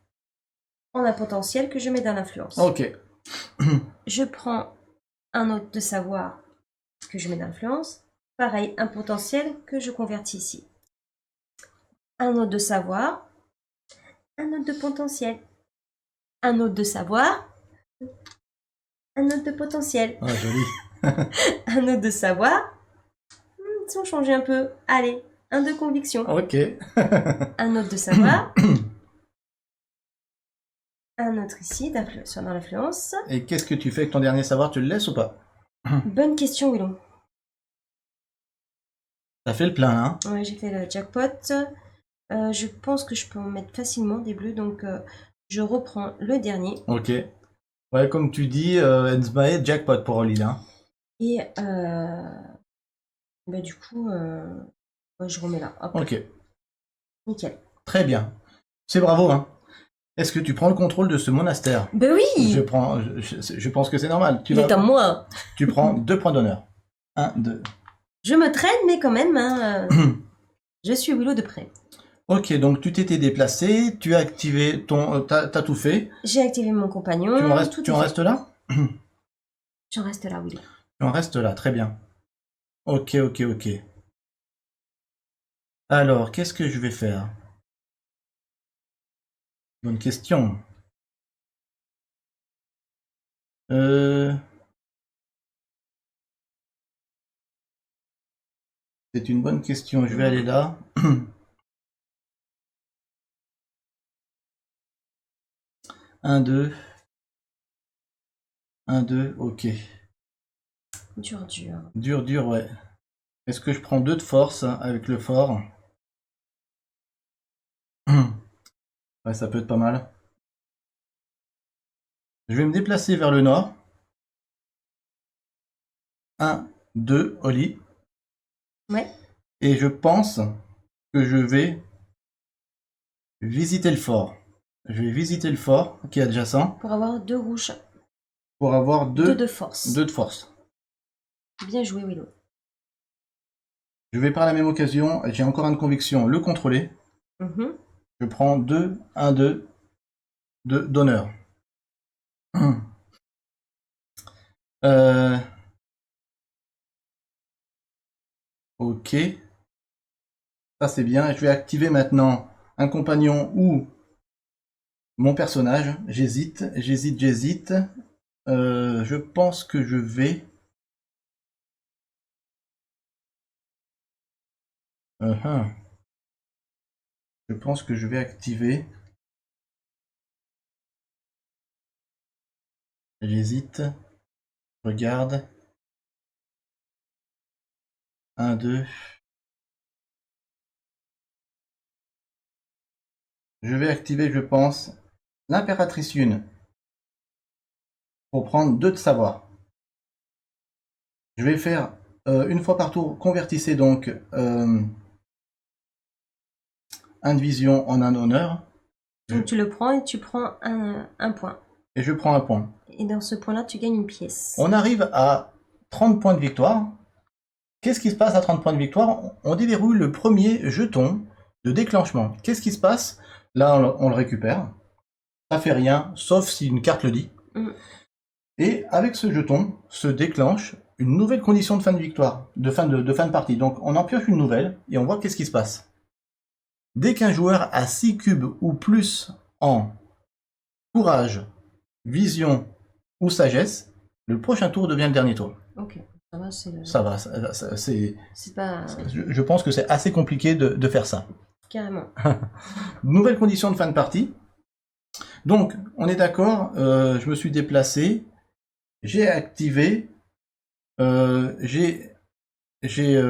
prendre un potentiel que je mets dans l'influence. Ok. Je prends un autre de savoir que je mets dans l'influence. Pareil, un potentiel que je convertis ici. Un autre de savoir, un autre de potentiel, un autre de savoir, un autre de potentiel. Ah, joli. Un autre de savoir. Si on changeait un peu, allez, un de conviction. Ok. Un autre de savoir. Un autre ici, soit dans l'influence. Et qu'est-ce que tu fais avec ton dernier savoir? Tu le laisses ou pas? Bonne question, Willon. T'as fait le plein, hein? Ouais, j'ai fait le jackpot. Je pense que je peux en mettre facilement des bleus, donc je reprends le dernier. Ok. Ouais, comme tu dis, Enzmae, jackpot pour Oli, hein. Et bah, du coup, je remets là. Hop. Ok. Nickel. Très bien. C'est bravo, hein. Est-ce que tu prends le contrôle de ce monastère? Ben oui. Je pense que c'est normal. Il est à moi. Tu prends 2 points d'honneur. 1, 2. Je me traîne, mais quand même, hein, je suis Willow de près. Ok, donc tu t'étais déplacé, tu as activé ton... t'as tout fait. J'ai activé mon compagnon. Tu en restes là? J'en reste là, Willow. Tu en restes là, très bien. Ok. Alors, qu'est-ce que je vais faire? Bonne question. C'est une bonne question. Je vais aller là. 1, 2. 1, 2, ok. Dur, dur. Dur, dur, ouais. Est-ce que je prends 2 de force avec le fort? Ouais, ça peut être pas mal. Je vais me déplacer vers le nord. 1, 2, au lit. Ouais. Et je pense que je vais visiter le fort. Je vais visiter le fort qui est adjacent Pour avoir 2 rouges. pour avoir 2 de force. 2 de force. Bien joué, Willow. Je vais par la même occasion, j'ai encore un de conviction, le contrôler. Mhm. Je prends 2, 1, 2 d'honneur. Ok. Ça c'est bien. Je vais activer maintenant un compagnon ou mon personnage. J'hésite, j'hésite, j'hésite. Je pense que je vais... Je pense que je vais activer... J'hésite. Regarde. 1, 2. Je vais activer, je pense, l'impératrice Yun. Pour prendre 2 de savoir. Je vais faire une fois par tour, convertissez donc un de vision en un honneur. Donc tu le prends et tu prends un point. Et je prends un point. Et dans ce point-là, tu gagnes une pièce. On arrive à 30 points de victoire. Qu'est-ce qui se passe à 30 points de victoire? On déverrouille le premier jeton de déclenchement. Qu'est-ce qui se passe? Là, on le récupère. Ça fait rien, sauf si une carte le dit. Et avec ce jeton se déclenche une nouvelle condition de fin de victoire, de fin de partie. Donc on en pioche une nouvelle et on voit qu'est-ce qui se passe. Dès qu'un joueur a 6 cubes ou plus en courage, vision ou sagesse, le prochain tour devient le dernier tour. Ok, ça va, c'est... Ça va, c'est pas... Je pense que c'est assez compliqué de faire ça. Carrément. Nouvelle condition de fin de partie. Donc, on est d'accord, je me suis déplacé, j'ai activé, Tu t'es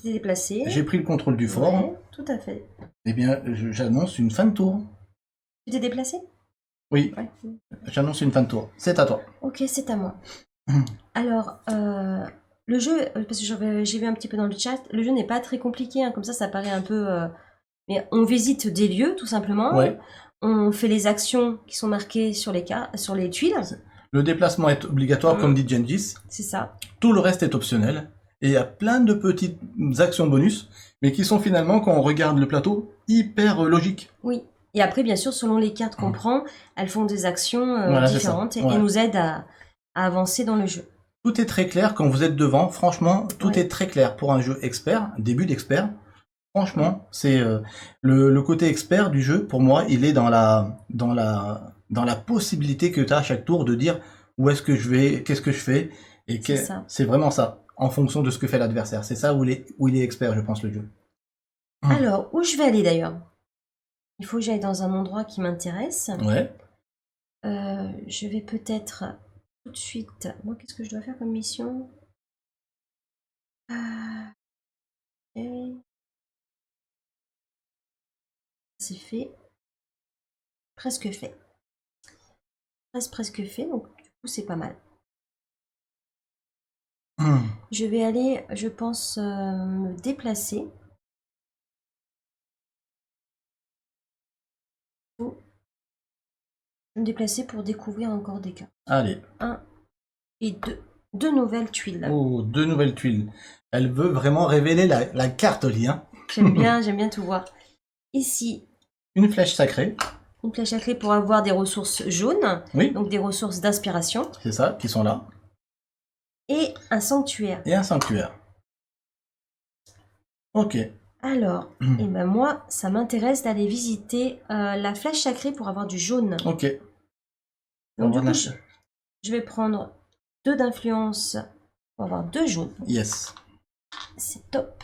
déplacé. j'ai pris le contrôle du fort. Ouais, tout à fait. Eh bien, j'annonce une fin de tour. Tu t'es déplacé? Oui, Ouais. j'annonce une fin de tour. C'est à toi. Ok, c'est à moi. Alors, le jeu, parce que j'ai vu un petit peu dans le chat, le jeu n'est pas très compliqué, hein, comme ça paraît un peu... mais on visite des lieux, tout simplement. Ouais. On fait les actions qui sont marquées sur les tuiles. Le déplacement est obligatoire, comme dit Gengis. C'est ça. Tout le reste est optionnel. Et il y a plein de petites actions bonus, mais qui sont finalement, quand on regarde le plateau, hyper logiques. Oui. Et après, bien sûr, selon les cartes qu'on prend, elles font des actions Voilà, différentes et nous aident à avancer dans le jeu. Tout est très clair quand vous êtes devant. Franchement, tout est très clair pour un jeu expert, début d'expert. Franchement, c'est le côté expert du jeu. Pour moi, il est dans la possibilité que tu as à chaque tour de dire où est-ce que je vais, qu'est-ce que je fais, et c'est vraiment ça, en fonction de ce que fait l'adversaire. C'est ça où il est expert, je pense, le jeu. Alors, où je vais aller d'ailleurs? Il faut que j'aille dans un endroit qui m'intéresse. Ouais. Je vais peut-être tout de suite... Moi, qu'est-ce que je dois faire comme mission? C'est fait. Presque fait. Presque fait, donc du coup, c'est pas mal. Je vais aller, je pense, me déplacer. Me déplacer pour découvrir encore des cartes. Allez. 1 et 2. 2 nouvelles tuiles. Oh, 2 nouvelles tuiles. Elle veut vraiment révéler la carte, Oli. Hein. J'aime bien tout voir. Ici. Une flèche sacrée. Une flèche sacrée pour avoir des ressources jaunes. Oui. Donc des ressources d'inspiration. C'est ça, qui sont là. Et un sanctuaire. Et un sanctuaire. Ok. Alors, et ben moi, ça m'intéresse d'aller visiter la flèche sacrée pour avoir du jaune. Ok. Donc, Je vais prendre 2 d'influence pour avoir 2 jaunes. Yes. C'est top.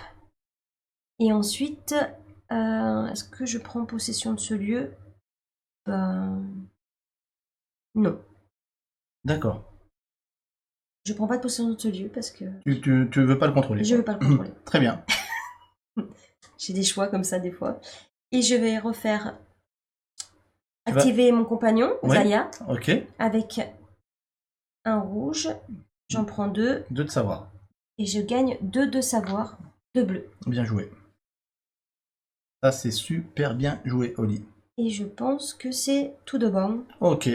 Et ensuite, est-ce que je prends possession de ce lieu? Ben, non. D'accord. Je prends pas de possession de ce lieu parce que Tu veux pas le contrôler. je veux pas le contrôler. Très bien. J'ai des choix comme ça des fois. Et je vais refaire Tu vas- activer mon compagnon, Ouais. Zaya, Ok. avec un rouge. J'en prends 2 2 de savoir. et je gagne 2 de savoir, 2 bleus. Bien joué. Ça, c'est super bien joué, Oli. Et je pense que c'est tout de bon Ok.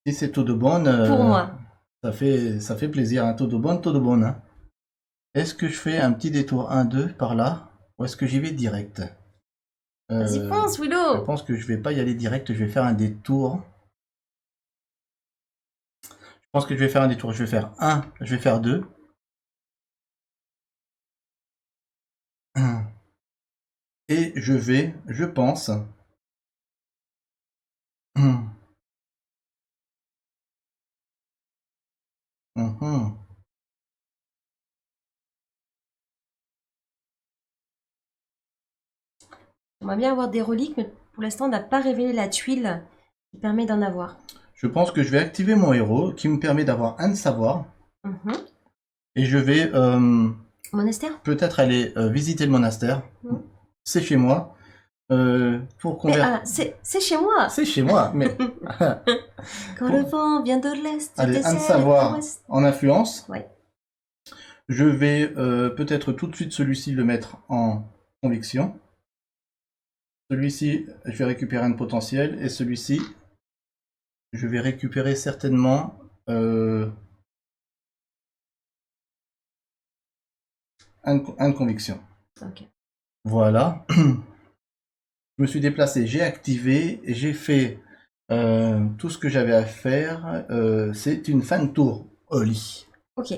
Si c'est tout de bonne... pour moi. Ça fait plaisir, un tout de bonne. Hein. Est-ce que je fais un petit détour 1-2 par là? Ou est-ce que j'y vais direct? Vas-y, fonce, Je Willow! pense que je vais pas y aller direct, je vais faire un détour. Je pense que je vais faire un détour, je vais faire 1, je vais faire 2. Et je vais, je pense... Mhm. J'aimerais bien avoir des reliques, mais pour l'instant, on n'a pas révélé la tuile qui permet d'en avoir. Je pense que je vais activer mon héros qui me permet d'avoir un de savoir. Mhm. Et je vais Monastère? peut-être aller visiter le monastère. Mhm. C'est chez moi. Pour Mais, convertir... c'est chez moi! C'est chez moi, mais Quand le vent vient de l'est, allez, dessert un de savoir l'ouest. en influence. Ouais. Je vais peut-être tout de suite celui-ci le mettre en conviction. Celui-ci, je vais récupérer un potentiel. Et celui-ci, je vais récupérer certainement... un de conviction. Ok. Voilà. Je me suis déplacé, j'ai activé, j'ai fait tout ce que j'avais à faire. C'est une fin de tour, Oli. Ok.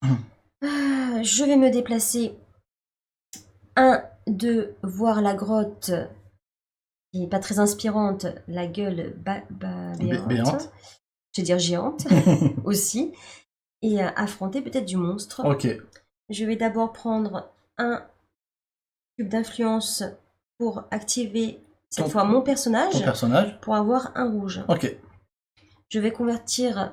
Je vais me déplacer. 1, 2, voir la grotte qui n'est pas très inspirante, la gueule béante. Béante. Je vais dire géante aussi. Et affronter peut-être du monstre. Ok, Je vais d'abord prendre un cube d'influence pour activer cette Ton- fois mon personnage ton personnage. pour avoir un rouge. Ok, Je vais convertir,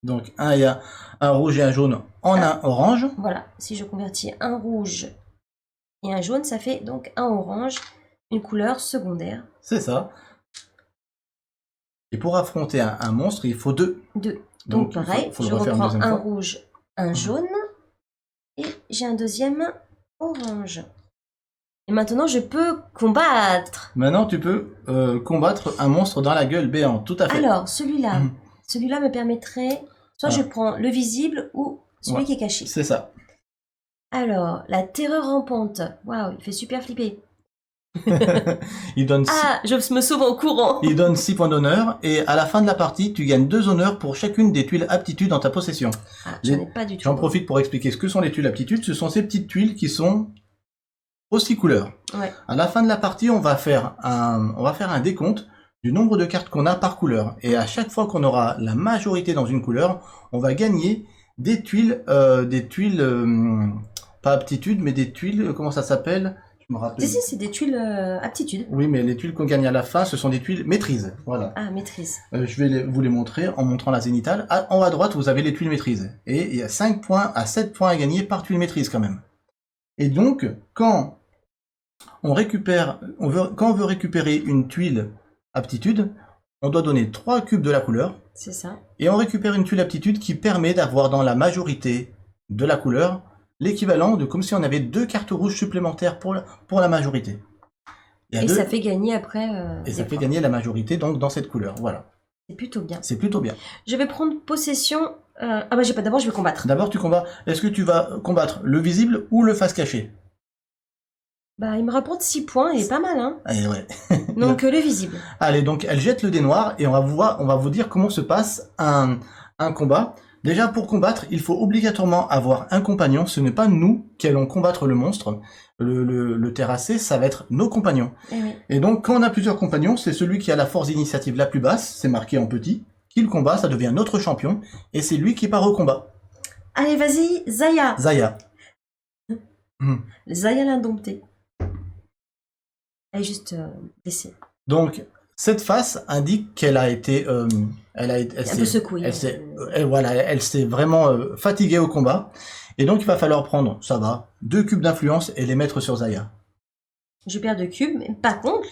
donc il y a un rouge et un jaune en un orange. voilà, si je convertis un rouge et un jaune, ça fait donc un orange, une couleur secondaire. C'est ça. Et pour affronter un monstre, il faut 2. 2. Donc il faut- pareil, faut le je refaire une reprends deuxième un fois. rouge, un jaune et j'ai un deuxième orange. Et maintenant je peux combattre. Maintenant, tu peux combattre un monstre dans la gueule béante. Tout à fait. Alors celui-là, Mhm. celui-là me permettrait, soit je prends le visible ou celui Ouais. qui est caché. C'est ça. Alors, la terreur rampante. Waouh, il fait super flipper. Il donne Ah, je me sauve en courant. Il donne 6 points d'honneur et à la fin de la partie, tu gagnes 2 honneurs pour chacune des tuiles aptitude dans ta possession. Ah, j'en ai pas du tout. J'en profite pour expliquer ce que sont les tuiles aptitude. Ce sont ces petites tuiles qui sont aussi couleurs. Ouais. À la fin de la partie, on va faire un décompte du nombre de cartes qu'on a par couleur. Et à chaque fois qu'on aura la majorité dans une couleur, on va gagner des tuiles, pas aptitude, mais des tuiles, comment ça s'appelle? Je me rappelle. Si, c'est des tuiles aptitude. Oui, mais les tuiles qu'on gagne à la fin, ce sont des tuiles maîtrise. Voilà. Ah, maîtrise. Je vais vous les montrer en montrant la zénitale. En haut à droite, vous avez les tuiles maîtrise. Et il y a 5 points à 7 points à gagner par tuile maîtrise quand même. Et donc, quand on veut récupérer une tuile aptitude, on doit donner 3 cubes de la couleur. C'est ça. Et on récupère une tuile aptitude qui permet d'avoir dans la majorité de la couleur l'équivalent de comme si on avait 2 cartes rouges supplémentaires pour la majorité. Et ça fait gagner après. Et ça des fait points. gagner la majorité donc dans cette couleur. Voilà. C'est plutôt bien. C'est plutôt bien. Je vais prendre possession. Ah bah j'ai pas. D'abord, je vais combattre. D'abord, tu combats. Est-ce que tu vas combattre le visible ou le face caché? Bah, il me rapporte 6 points et pas mal, hein. Allez, ouais. Donc le visible. Allez, donc elle jette le dé noir et on va vous dire comment se passe un combat. Déjà, pour combattre, il faut obligatoirement avoir un compagnon. Ce n'est pas nous qui allons combattre le monstre. Le terrassé, ça va être nos compagnons. Eh oui. Et donc, quand on a plusieurs compagnons, c'est celui qui a la force d'initiative la plus basse, c'est marqué en petit, qui le combat, ça devient notre champion, et c'est lui qui part au combat. Allez, vas-y, Zaya. Zaya. Zaya l'indomptée. Elle est juste blessée. Donc, cette face indique qu'elle a été... elle Un peu secouée. Elle s'est vraiment fatiguée au combat. Et donc, il va falloir prendre, ça va, 2 cubes d'influence et les mettre sur Zaya. Je perds 2 cubes, mais par contre,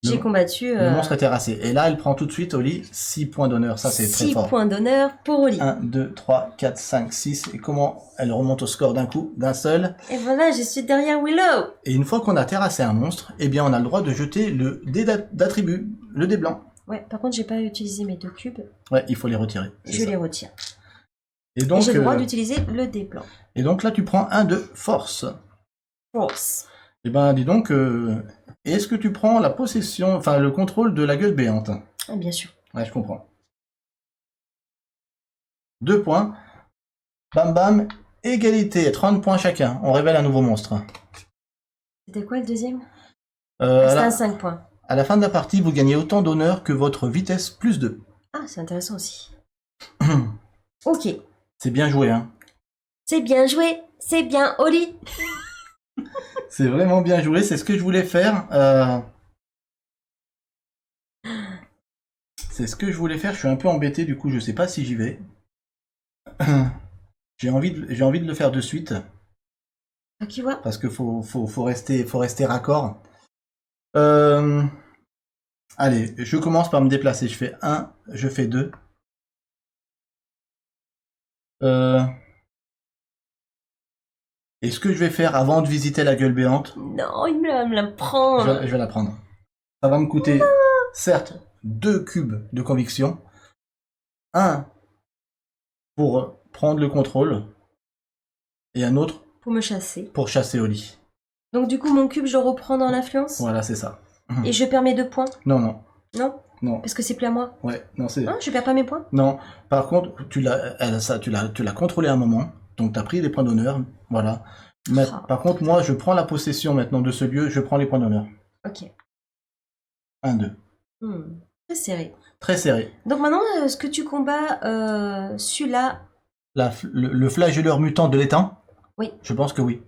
j'ai combattu... Le monstre est terrassé. Et là, elle prend tout de suite, Oli, 6 points d'honneur. Ça, c'est très 6 fort. points d'honneur pour Oli. 1, 2, 3, 4, 5, 6. Et comment elle remonte au score d'un coup, d'un seul. Et voilà, je suis derrière Willow. Et une fois qu'on a terrassé un monstre, eh bien, on a le droit de jeter le dé d'attribut, le dé blanc. Ouais, par contre, j'ai pas utilisé mes 2 cubes. Ouais, il faut les retirer. Je les retire. Et donc, Et j'ai le droit d'utiliser le dé blanc. Et donc là, tu prends un de force. Force. Eh ben, dis donc, est-ce que tu prends la possession, enfin, le contrôle de la gueule béante? Ah, bien sûr. Ouais, je comprends. 2 points. Bam bam. Égalité, 30 points chacun. On révèle un nouveau monstre. C'était quoi le deuxième? À C'était la, un 5 points. à la fin de la partie, vous gagnez autant d'honneur que votre vitesse plus 2. Ah, c'est intéressant aussi. Ok. C'est bien joué, hein. C'est bien joué. C'est bien, Oli. C'est vraiment bien joué, c'est ce que je voulais faire. C'est ce que je voulais faire, je suis un peu embêté, du coup je sais pas si j'y vais. J'ai envie de le faire de suite, Ok, ouais. parce que faut rester raccord. Allez, je commence par me déplacer, je fais 1, je fais 2. Et ce que je vais faire avant de visiter la gueule béante, Non, il me la prend. je vais la prendre. Ça va me coûter, certes, 2 cubes de conviction. 1 pour prendre le contrôle. Et un autre Pour me chasser. pour chasser Oli. Donc, du coup, mon cube, je le reprends dans l'influence. Voilà, c'est ça. Et je perds mes 2 points. Non, non, Non? non. Parce que c'est plus à moi. Ouais, non, c'est... Hein, je perds pas mes points? Non, par contre, tu l'as contrôlé un moment. Donc, tu as pris les points d'honneur. Voilà. Mais, Ah. par contre, moi, je prends la possession maintenant de ce lieu. Je prends les points d'honneur. Ok. 1, 2. Très serré. Très serré. Donc maintenant, est-ce que tu combats celui-là? Le flagelleur mutant de l'étang? Oui. Je pense que oui.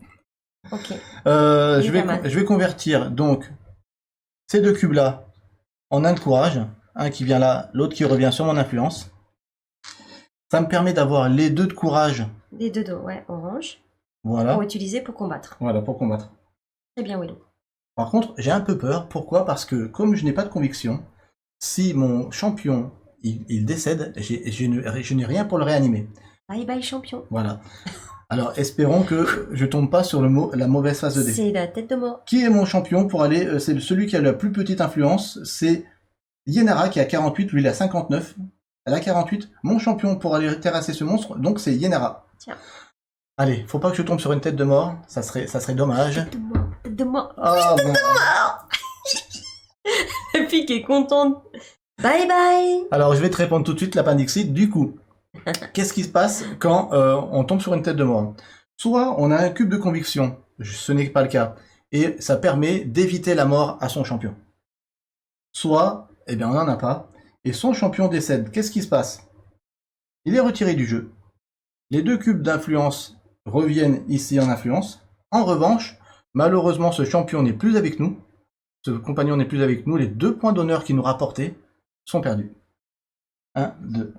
Ok. Je vais convertir donc ces 2 cubes là en 1 de courage, un qui vient là, l'autre qui revient sur mon influence. Ça me permet d'avoir les 2 de courage. Les 2 dos, ouais, orange. Voilà. Pour utiliser pour combattre. Voilà, pour combattre. Très bien, Willow. Par contre, j'ai un peu peur. Pourquoi? Parce que comme je n'ai pas de conviction, si mon champion il décède, je n'ai rien pour le réanimer. Bye bye, champion. Voilà. Alors espérons que je tombe pas sur la mauvaise phase de dé. C'est la tête de mort. Qui est mon champion pour aller... c'est celui qui a la plus petite influence, c'est Yenara qui a 48, lui il a 59. Elle a 48. Mon champion pour aller terrasser ce monstre, donc c'est Yenara. Tiens. Allez, faut pas que je tombe sur une tête de mort, ça serait dommage. Tête de mort. Tête de mort. Ah, bon. La fille qui est contente. Bye bye. Alors je vais te répondre tout de suite, l'appendixite. Du coup, qu'est-ce qui se passe quand on tombe sur une tête de mort? Soit on a un cube de conviction, ce n'est pas le cas, et ça permet d'éviter la mort à son champion. Soit, eh bien on n'en a pas, et son champion décède. Qu'est-ce qui se passe? Il est retiré du jeu. Les 2 cubes d'influence reviennent ici en influence. En revanche, malheureusement ce champion n'est plus avec nous, ce compagnon n'est plus avec nous, les 2 points d'honneur qu'il nous rapportait sont perdus. 1, 2.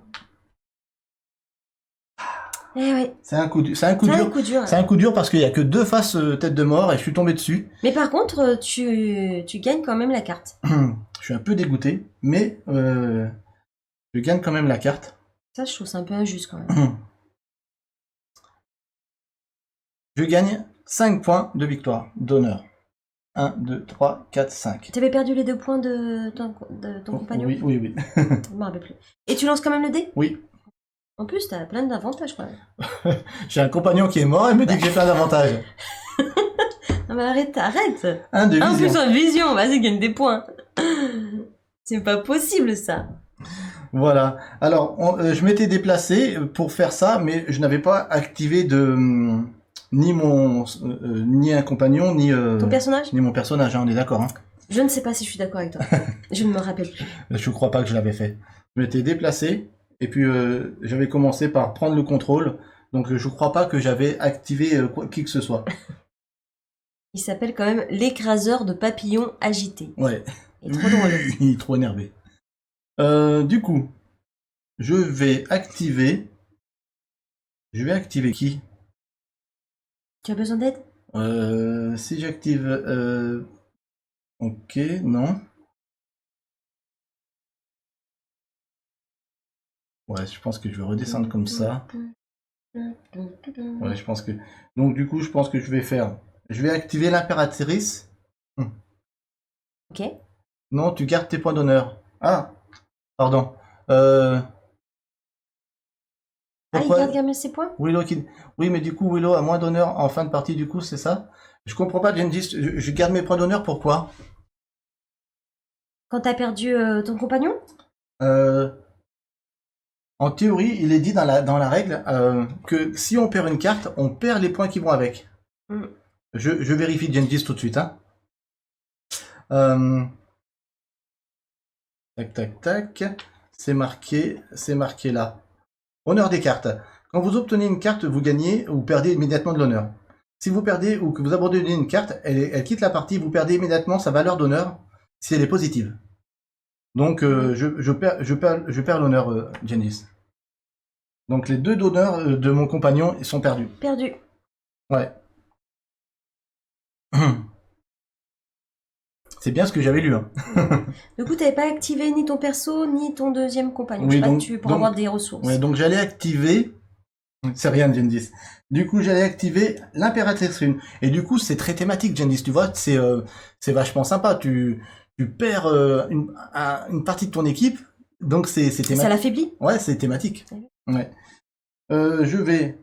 Eh ouais. C'est un coup dur. C'est un coup dur. C'est un coup dur parce qu'il n'y a que 2 faces tête de mort et je suis tombé dessus. Mais par contre, tu gagnes quand même la carte. Je suis un peu dégoûté, mais je gagne quand même la carte. Ça, je trouve ça un peu injuste quand même. Je gagne 5 points de victoire, d'honneur. 1, 2, 3, 4, 5. T'avais perdu les 2 points de ton compagnon? Oui, oui, oui. Je me rappelle plus. Et tu lances quand même le dé? Oui. En plus, t'as plein d'avantages quand même. J'ai un compagnon qui est mort et me dit que j'ai plein d'avantages. Non mais arrête. 1 de En plus, vision. en vision, vas-y, gagne des points. C'est pas possible ça. Voilà. Alors, je m'étais déplacé pour faire ça, mais je n'avais pas activé ni un compagnon, ni Ton personnage? ni mon personnage, hein, on est d'accord. Hein. Je ne sais pas si je suis d'accord avec toi. Je ne me rappelle plus. Je crois pas que je l'avais fait. Je m'étais déplacé Et puis j'avais commencé par prendre le contrôle. Donc je crois pas que j'avais activé qui que ce soit. Il s'appelle quand même l'écraseur de papillons agités. Ouais. Il est trop drôle. Il est trop énervé. Du coup, je vais activer. Je vais activer qui? Tu as besoin d'aide? Si j'active... Ok, non. Ouais, je pense que je vais redescendre comme ça. Ouais, je pense que... Donc du coup, je pense que je vais faire... Je vais activer l'impératrice. Ok. Non, tu gardes tes points d'honneur. Ah, pardon. Ah, il Pourquoi garde ses points? Willow qui... Oui, mais du coup, Willow a moins d'honneur en fin de partie, du coup, c'est ça? Je comprends pas, Genji. Je garde mes points d'honneur, pourquoi? Quand t'as perdu ton compagnon? En théorie, il est dit dans la règle que si on perd une carte, on perd les points qui vont avec. Mm. Je vérifie Genji tout de suite. Hein. Tac, tac, tac. C'est marqué là. Honneur des cartes. Quand vous obtenez une carte, vous gagnez ou perdez immédiatement de l'honneur. Si vous perdez ou que vous abandonnez une carte, elle quitte la partie, vous perdez immédiatement sa valeur d'honneur si elle est positive. Donc je perds l'honneur, Janice. Donc les 2 d'honneur de mon compagnon sont perdus. Perdu. Ouais. C'est bien ce que j'avais lu. Hein. Du coup, t'avais pas activé ni ton perso, ni ton deuxième compagnon. Oui, Je sais donc- pas, tu pour donc- avoir des ressources. Ouais, donc j'allais activer... C'est rien, Gendis. Du coup, j'allais activer l'impératrice rune. Et du coup, c'est très thématique, Gendis. Tu vois, c'est vachement sympa. Tu perds une partie de ton équipe, donc c'est Ça thématique. l'affaiblit? Ouais, c'est thématique. Ouais. Ouais. Je vais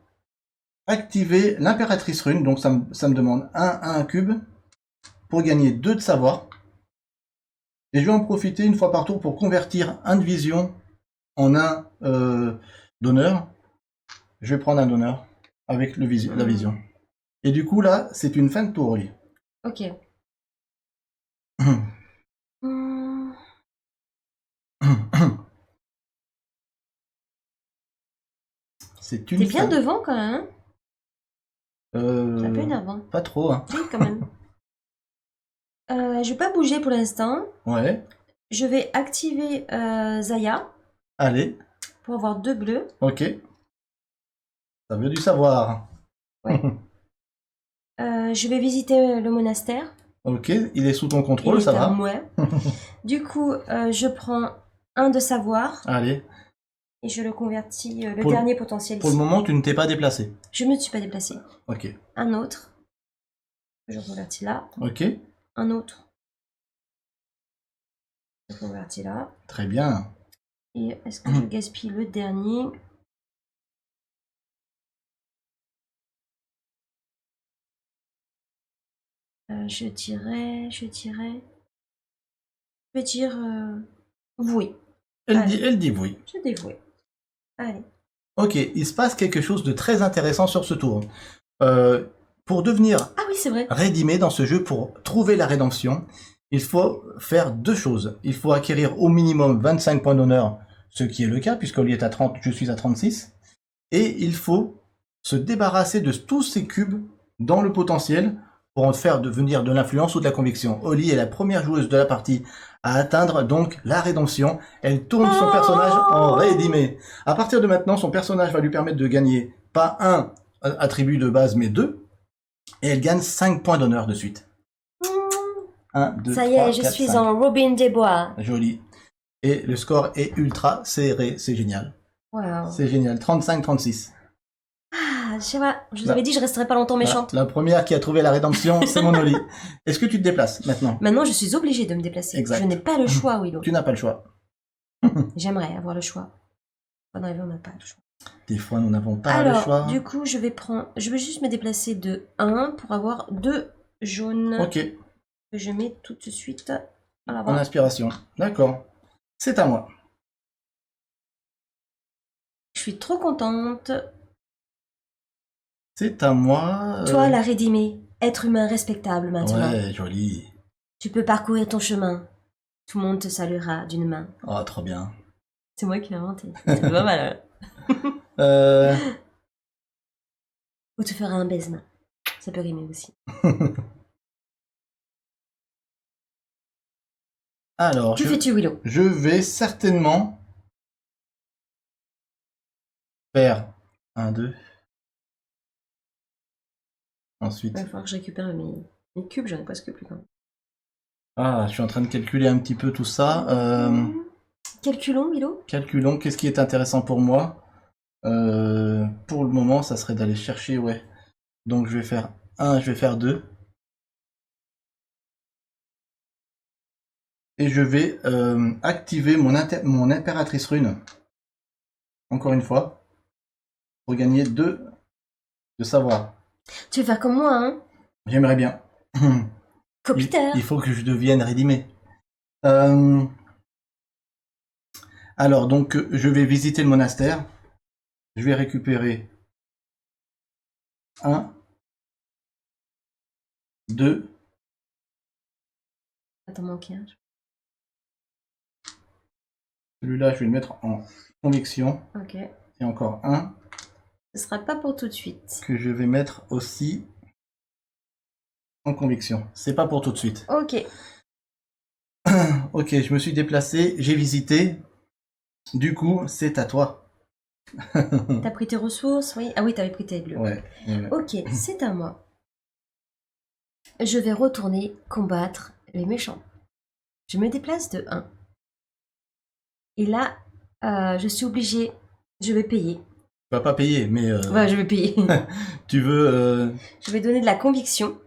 activer l'impératrice rune, donc ça me demande un cube pour gagner 2 de savoir. Et je vais en profiter une fois par tour pour convertir un de vision en un d'honneur. Je vais prendre un d'honneur avec la vision. Et du coup, là, c'est une fin de tour, oui. Ok. C'est T'es une bien fin. devant quand même, hein? C'est un peu énervant. Pas trop, hein. Oui, quand même. Je vais pas bouger pour l'instant. Ouais. Je vais activer Zaya Allez, pour avoir 2 bleus. ok. Ça veut du savoir. Ouais. Je vais visiter le monastère. Ok, il est sous ton contrôle, Il ça est à va. moi. Du coup, je prends un de savoir Allez. et je le convertis le Pour le- dernier potentiel Pour le ici. moment, tu ne t'es pas déplacé. Je me suis pas déplacée. Ok. Un autre. Je convertis là. Ok. Un autre. Je convertis là. Très bien. Et est-ce que je gaspille le dernier? Je vais dire oui. Elle dit oui. Je dévoué. Allez. Ok, il se passe quelque chose de très intéressant sur ce tour. Pour devenir Ah oui, c'est vrai. rédimé dans ce jeu, pour trouver la rédemption, il faut faire 2 choses. Il faut acquérir au minimum 25 points d'honneur, ce qui est le cas, puisqu'on est à 30, je suis à 36. Et il faut se débarrasser de tous ces cubes dans le potentiel pour en faire devenir de l'influence ou de la conviction. Oli est la première joueuse de la partie à atteindre donc la rédemption. Elle tourne son personnage en rédimé. À partir de maintenant, son personnage va lui permettre de gagner pas un attribut de base, mais 2. Et elle gagne 5 points d'honneur de suite. 1, 2, Ça y 3, est, je 4, suis 5. en Robin des Bois. Joli. Et le score est ultra serré. C'est génial. Wow. C'est génial. 35-36. Ah, je sais pas, je vous Là. avais dit, je resterai pas longtemps méchante. La première qui a trouvé la rédemption, c'est mon Oli. Est-ce que tu te déplaces maintenant? Maintenant, je suis obligée de me déplacer. Exact. Je n'ai pas le choix, Willow. Tu n'as pas le choix. J'aimerais avoir le choix. Dans la vie, on n'a pas le choix. Des fois, nous n'avons pas Alors, le choix. du coup, je vais juste me déplacer de 1 pour avoir 2 jaunes Ok, que je mets tout de suite à en l'avant. inspiration. D'accord. C'est à moi. Je suis trop contente. C'est à moi. Toi, la rédimée, être humain respectable maintenant. Ouais, joli. Tu peux parcourir ton chemin. Tout le monde te saluera d'une main. Oh, trop bien. C'est moi qui l'ai inventé. C'est pas mal. Ou te faire un baisement. Ça peut rimer aussi. Alors, Que fais-tu, Willow? je vais certainement faire 1, 2. Ensuite. Il va falloir que je récupère mes cubes, j'en ai presque plus quand même. Ah, je suis en train de calculer un petit peu tout ça. Calculons, Willow. Calculons, qu'est-ce qui est intéressant pour moi? Pour le moment, ça serait d'aller chercher, ouais. Donc je vais faire 1, je vais faire 2. Et je vais activer mon impératrice rune. Encore une fois. Pour gagner 2 de savoir. Tu veux faire comme moi, hein? J'aimerais bien. Copiter. Il faut que je devienne rédimé. Alors, donc, je vais visiter le monastère. Je vais récupérer 1, 2. Attends, manquer un. Celui-là, je vais le mettre en conviction. Ok. Et encore un. Ce sera pas pour tout de suite. Que je vais mettre aussi en conviction. C'est pas pour tout de suite. Ok. Ok, je me suis déplacé, j'ai visité. Du coup, c'est à toi. T'as pris tes ressources, oui. Ah oui, t'avais pris tes bleus. Ouais. Ok, c'est à moi. Je vais retourner combattre les méchants. Je me déplace de 1. Et là, je suis obligée. Je vais payer. Tu vas pas payer, mais... Ouais, je vais payer. Tu veux... Je vais donner de la conviction.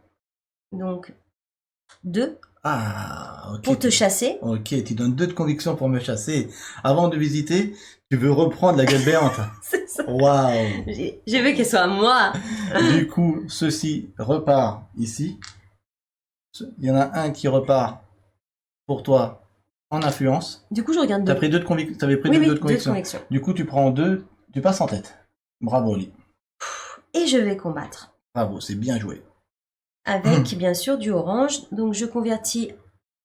Donc, 2. Ah, ok. Pour te chasser. Ok, tu donnes 2 de conviction pour me chasser. Avant de visiter, tu veux reprendre la gueule béante. C'est ça. Waouh. Je veux qu'elle soit à moi. Du coup, ceci repart ici. Il y en a un qui repart pour toi en influence. Du coup, je regarde 2. T'avais pris 2 de conviction. Oui, 2 de conviction. Du coup, tu prends 2, tu passes en tête. Bravo, Oli. Et je vais combattre. Bravo, c'est bien joué. Avec, bien sûr, du orange. Donc, je convertis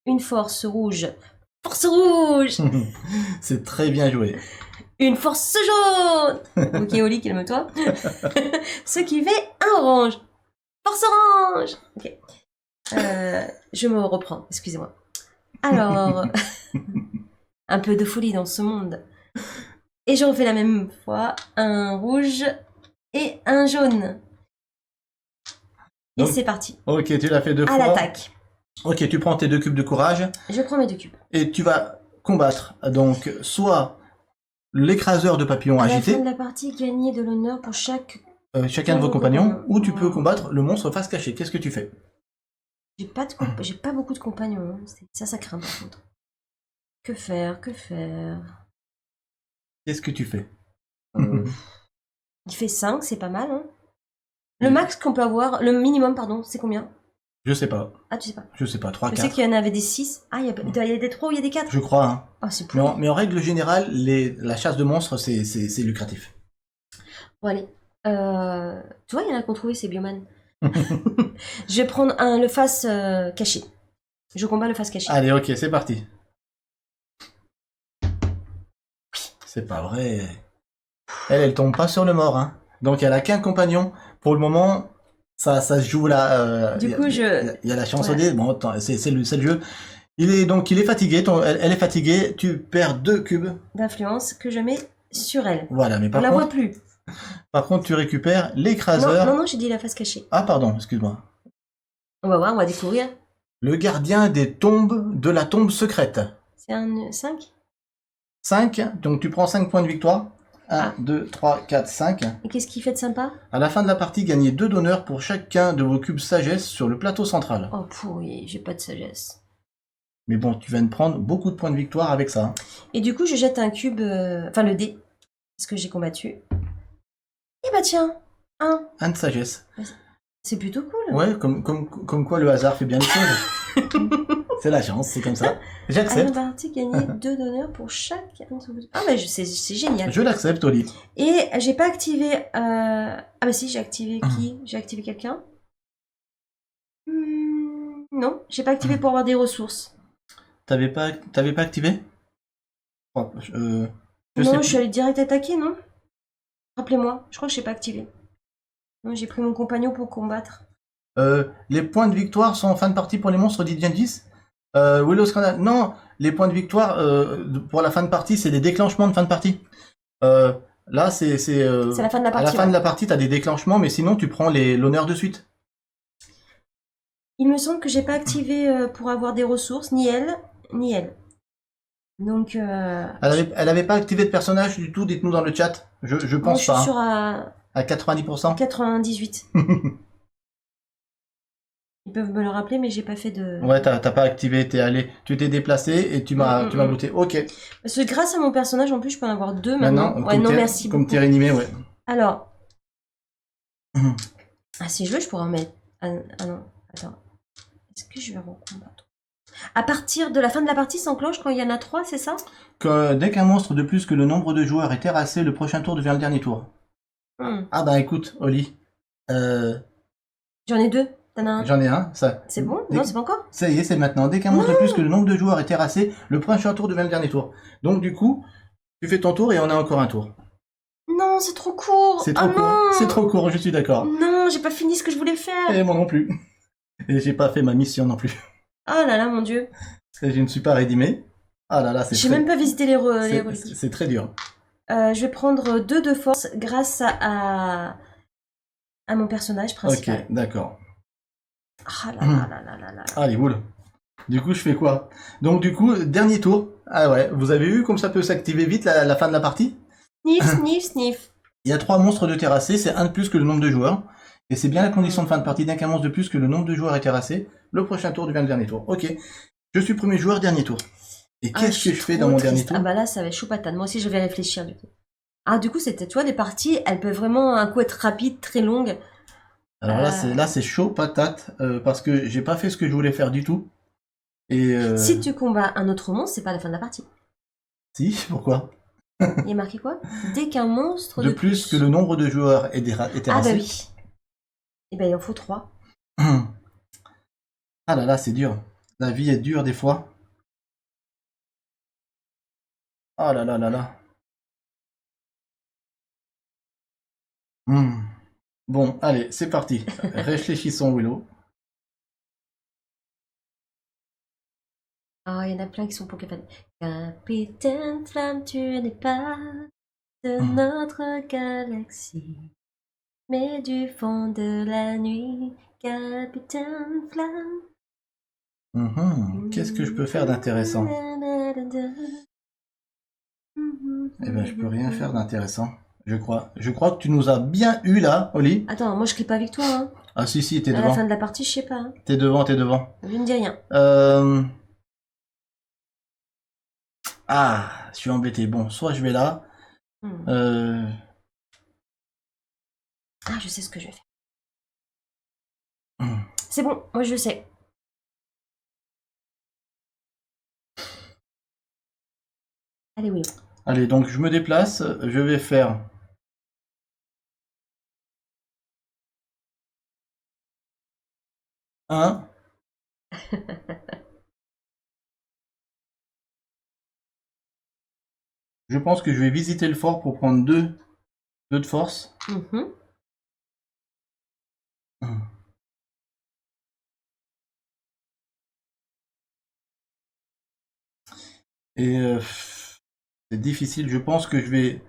une force rouge. Force rouge. C'est très bien joué. Une force jaune. Ok, Oli, calme-toi. Ce qui fait un orange. Force orange. Ok. Je me reprends, excusez-moi. Alors, un peu de folie dans ce monde. Et je refais la même fois un rouge et un jaune. Et Donc, c'est parti. Ok, tu l'as fait 2 fois. À l'attaque. Ok, tu prends tes 2 cubes de courage Je prends mes 2 cubes. et tu vas combattre donc soit l'écraseur de papillons À la agité, fin de la partie, gagnez de l'honneur pour chacun de vos compagnons, ou tu peux combattre le monstre face cachée. Qu'est-ce que tu fais? J'ai pas beaucoup de compagnons. Hein. Ça craint par contre. Que faire? Qu'est-ce que tu fais? Il fait 5, c'est pas mal. Hein. Le max qu'on peut avoir, le minimum, pardon, c'est combien? Je sais pas. Ah, tu sais pas. Je sais pas, 3, Je 4. sais qu'il y en avait des 6. Ah, il y a des 3 ou il y a des 4? Je crois, hein. Ah, c'est plus. Mais en règle générale, la chasse de monstres, c'est lucratif. Bon, allez. Tu vois, il y en a qu'on trouvait, c'est Bioman. Je vais prendre le face caché. Je combats le face caché. Allez, ok, c'est parti. C'est pas vrai. Elle tombe pas sur le mort, hein. Donc elle a qu'un compagnon. Pour le moment, ça se joue là. Du coup, il y a la chance au Ouais. dé. Bon, c'est le jeu. Il est fatigué. Elle est fatiguée. Tu perds 2 cubes. D'influence que je mets sur elle. Voilà, mais On la voit plus. par contre, tu récupères l'écraseur. Non, j'ai dit la face cachée. Ah, pardon, excuse-moi. On va voir, on va découvrir. Le gardien des tombes de la tombe secrète. C'est un 5. 5, donc tu prends 5 points de victoire. 1, Ah. 2, 3, 4, 5. Et qu'est-ce qu'il fait de sympa? À la fin de la partie, gagnez 2 d'honneur pour chacun de vos cubes sagesse sur le plateau central. Oh pourri, j'ai pas de sagesse. Mais bon, tu viens de prendre beaucoup de points de victoire avec ça. Hein. Et du coup, je jette un cube, enfin le dé, parce que j'ai combattu. Et bah tiens, 1. 1 de sagesse. C'est plutôt cool. Ouais, comme quoi le hasard fait bien les choses. C'est la chance, c'est comme ça. À la J'accepte. partie, gagner 2 d'honneur pour chaque. Ah bah c'est génial. Je l'accepte, Oli. Et j'ai pas activé. Ah bah si, j'ai activé qui? J'ai activé quelqu'un? Non, j'ai pas activé pour avoir des ressources. T'avais pas activé? Je sais Non, plus. je suis allée direct attaquer, non? Rappelez-moi, je crois que je n'ai pas activé. Non, j'ai pris mon compagnon pour combattre. Les points de victoire sont en fin de partie pour les monstres d'Idjendis. Willow Scandal. Non, les points de victoire pour la fin de partie, c'est des déclenchements de fin de partie. Là, c'est C'est la fin de la à la partie. fin de Ouais. la partie, t'as des déclenchements, mais sinon tu prends l'honneur de suite. Il me semble que j'ai pas activé pour avoir des ressources, ni elle, ni elle. Donc, Elle avait pas activé de personnage du tout. Dites-nous dans le chat. Je moi, pense je suis pas. sur Hein. À 90%. 98. Ils peuvent me le rappeler, mais j'ai pas fait de. Ouais, t'as pas activé. Tu t'es déplacé et tu m'as booté. Ok. Parce que grâce à mon personnage, en plus, je peux en avoir deux Maintenant, maintenant. Ouais, non, merci comme beaucoup. t'es réanimé, ouais. Alors. Ah, si je veux, je pourrais en mettre. Ah non, attends. Est-ce que je vais recombattre? À partir de la fin de la partie s'enclenche quand il y en a 3, c'est ça? Dès qu'un monstre de plus que le nombre de joueurs est terrassé, le prochain tour devient le dernier tour. Ah bah écoute, Oli. J'en ai 2. T'en as un? J'en ai un, ça. C'est bon? Non, c'est pas encore? Ça y est, c'est maintenant. Dès qu'un monstre de plus que le nombre de joueurs est terrassé, le prochain tour devient le dernier tour. Donc du coup, tu fais ton tour et on a encore un tour. Non, c'est trop court. C'est trop court. Non. C'est trop court, je suis d'accord. Non, j'ai pas fini ce que je voulais faire. Et moi non plus. Et j'ai pas fait ma mission non plus. Oh là là, mon dieu. Et je ne suis pas rédimé. Ah là là, c'est J'ai très... même pas visité les reliques. C'est très dur. Je vais prendre 2 de force grâce à mon personnage principal. Ok, d'accord. Ah là là là là là là. Allez, boule. Du coup, je fais quoi? Donc du coup, dernier tour. Ah ouais, vous avez vu comme ça peut s'activer vite la fin de la partie? Sniff, sniff, sniff. Il y a 3 monstres de terrassés, c'est un de plus que le nombre de joueurs. Et c'est bien la condition de fin de partie. Dès qu'un monstre de plus que le nombre de joueurs est terrassé, le prochain tour devient le dernier tour. Ok. Je suis premier joueur, dernier tour. Et qu'est-ce que je fais dans mon dernier tour? Ah bah là, ça va être chaud patate. Moi aussi, je vais réfléchir du coup. Ah, du coup, c'était, tu vois, des parties, elles peuvent vraiment un coup être rapides, très longues. Alors là, c'est chaud patate, parce que j'ai pas fait ce que je voulais faire du tout. Et Si tu combats un autre monstre, c'est pas la fin de la partie. Si, pourquoi? Il y a marqué quoi? Dès qu'un monstre de plus que le nombre de joueurs est terrassé. Ah bah oui. Et ben il en faut 3. Ah là là, c'est dur. La vie est dure des fois. Ah là là là là. Bon, allez, c'est parti. Réfléchissons, Willow. Ah, il y en a plein qui sont Pokémon. Capitaine Flamme, tu n'es pas de notre galaxie, mais du fond de la nuit, Capitaine Flamme. Qu'est-ce que je peux faire d'intéressant? Eh ben, je peux rien faire d'intéressant, je crois. Je crois que tu nous as bien eu là, Oli. Attends, moi je crie pas avec toi, hein. Ah si, t'es À la devant. fin de la partie, je sais pas. Hein. T'es devant. Je ne dis rien. Ah, je suis embêté. Bon, soit je vais là. Ah, je sais ce que je vais faire. C'est bon, moi je sais. Allez, oui. Allez, donc je me déplace. Je vais faire... un. Je pense que je vais visiter le fort pour prendre 2 de force. Et c'est difficile. Je pense que je vais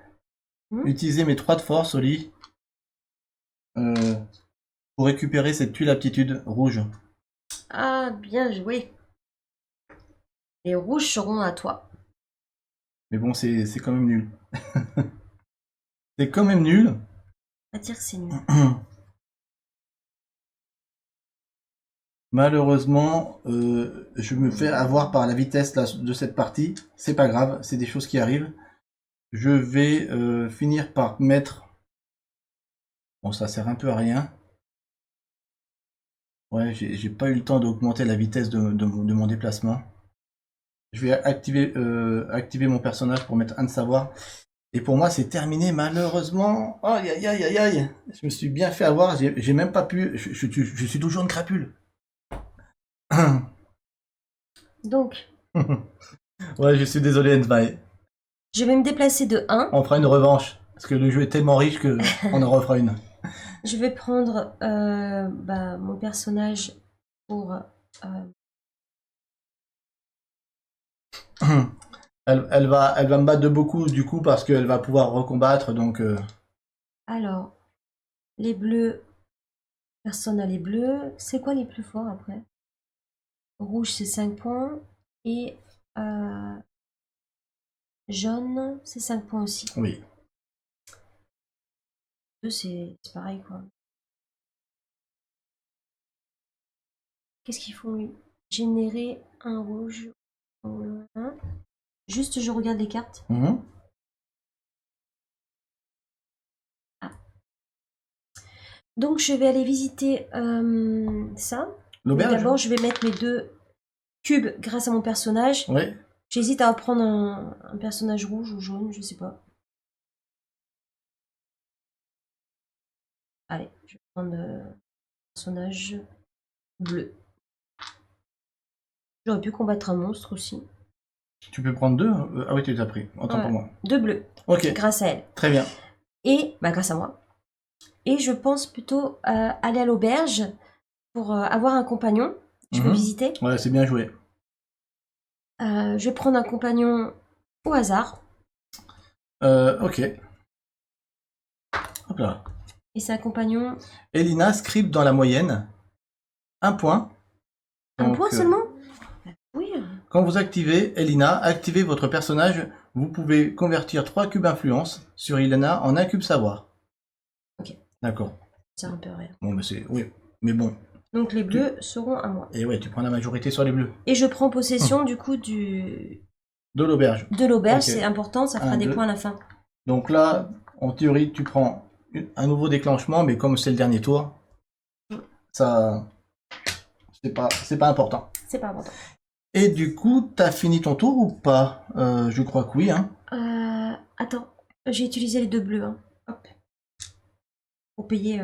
utiliser mes 3 de force, Oli, pour récupérer cette tuile aptitude rouge. Ah, bien joué. Les rouges seront à toi. Mais bon, c'est quand même nul. C'est quand même nul. On va dire que c'est nul. Malheureusement, je me fais avoir par la vitesse là, de cette partie. C'est pas grave, c'est des choses qui arrivent. Je vais finir par mettre... Bon, ça sert un peu à rien. Ouais, j'ai pas eu le temps d'augmenter la vitesse de mon déplacement. Je vais activer mon personnage pour mettre un de savoir. Et pour moi, c'est terminé, malheureusement. Aïe, aïe, aïe, aïe, aïe. Je me suis bien fait avoir. J'ai même pas pu... Je suis toujours une crapule. Donc. Ouais, je suis désolé, Ensby. Je vais me déplacer de 1. On fera une revanche. Parce que le jeu est tellement riche que on en refera une. Je vais prendre mon personnage pour... Elle va me battre de beaucoup du coup parce qu'elle va pouvoir recombattre donc. Alors, les bleus, personne n'a les bleus. C'est quoi les plus forts après? Rouge, c'est 5 points. Et jaune, c'est 5 points aussi. Oui. C'est pareil quoi. Qu'est-ce qu'ils font lui? Générer un rouge. Voilà. Juste je regarde les cartes. Mhm. Ah. Donc je vais aller visiter ça. L'auberge. D'abord je vais mettre mes 2 cubes grâce à mon personnage. Oui. J'hésite à prendre un personnage rouge ou jaune, je sais pas. Allez, je vais prendre un personnage bleu. J'aurais pu combattre un monstre aussi. Tu peux prendre 2. Ah oui, tu les as pris. Autant Ouais. pour moi. 2 bleus. Ok. Grâce à elle. Très bien. Et, grâce à moi. Et je pense plutôt aller à l'auberge pour avoir un compagnon. Je peux visiter. Ouais, c'est bien joué. Je vais prendre un compagnon au hasard. Ok. Hop là. Et c'est un compagnon... Elina, scribe dans la moyenne. 1 point. Un Donc, point seulement? Oui. Quand vous activez Elina, activez votre personnage. Vous pouvez convertir 3 cubes influence sur Elina en 1 cube savoir. Ok. D'accord. C'est un peu rien. Bon, mais c'est... Oui. Mais bon. Donc les bleus seront à moi. Et ouais, tu prends la majorité sur les bleus. Et je prends possession du coup de l'auberge. l'auberge, Ok. c'est important, ça fera des points à la fin. Donc là, en théorie, tu prends un nouveau déclenchement, mais comme c'est le dernier tour, ça... C'est pas important. C'est pas important. Et du coup, t'as fini ton tour ou pas? Je crois que oui, hein. Attends, j'ai utilisé les 2 bleus. Hein. Hop. Pour payer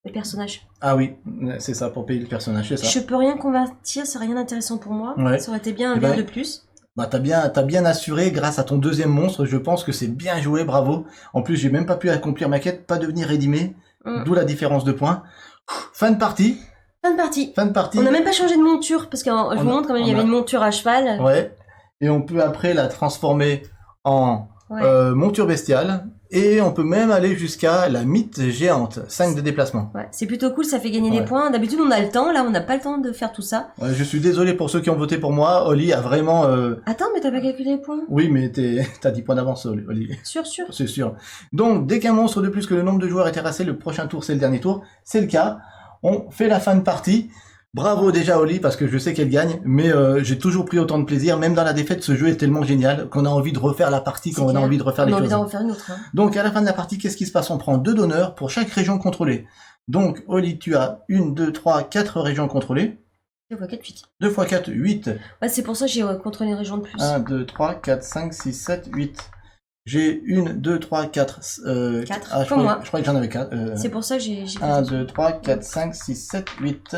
les personnages. Ah oui, c'est ça, pour payer le personnage, c'est ça. Je peux rien convertir, c'est rien d'intéressant pour moi. Ouais. Ça aurait été bien un Eh verre ben, de plus. Bah t'as bien assuré grâce à ton deuxième monstre, je pense que c'est bien joué, bravo. En plus, j'ai même pas pu accomplir ma quête, pas devenir rédimé, d'où la différence de points. Fin de partie. Fin de partie. Fin de partie. On n'a même pas changé de monture, parce que je vous montre quand même, il y avait une monture à cheval. Ouais. Et on peut après la transformer en monture bestiale. Et on peut même aller jusqu'à la mythe géante, 5 de déplacement. Ouais, c'est plutôt cool, ça fait gagner des points. D'habitude, on a le temps, là, on n'a pas le temps de faire tout ça. Ouais, je suis désolé pour ceux qui ont voté pour moi. Oli a vraiment... Attends, mais t'as pas calculé les points? Oui, mais t'as 10 points d'avance, Oli. Sûr. C'est sûr. Donc, dès qu'un monstre de plus que le nombre de joueurs est terrassé, le prochain tour, c'est le dernier tour. C'est le cas. On fait la fin de partie. Bravo déjà Oli, parce que je sais qu'elle gagne, mais j'ai toujours pris autant de plaisir. Même dans la défaite, ce jeu est tellement génial qu'on a envie de refaire la partie, qu'on a envie de refaire les choses. On a envie d'en refaire une autre. Hein. Donc à la fin de la partie, qu'est-ce qui se passe? On prend 2 donneurs pour chaque région contrôlée. Donc Oli, tu as 1, 2, 3, 4 régions contrôlées. 2 x 4, 8. 2 x 4, 8. Ouais, c'est pour ça que j'ai contrôlé une région de plus. 1, 2, 3, 4, 5, 6, 7, 8. J'ai 1, 2, 3, 4... 4, ah, je croyais que j'en avais 4. C'est pour ça que j'ai 1, 2, 3, 4, 5, 6, 7, 8...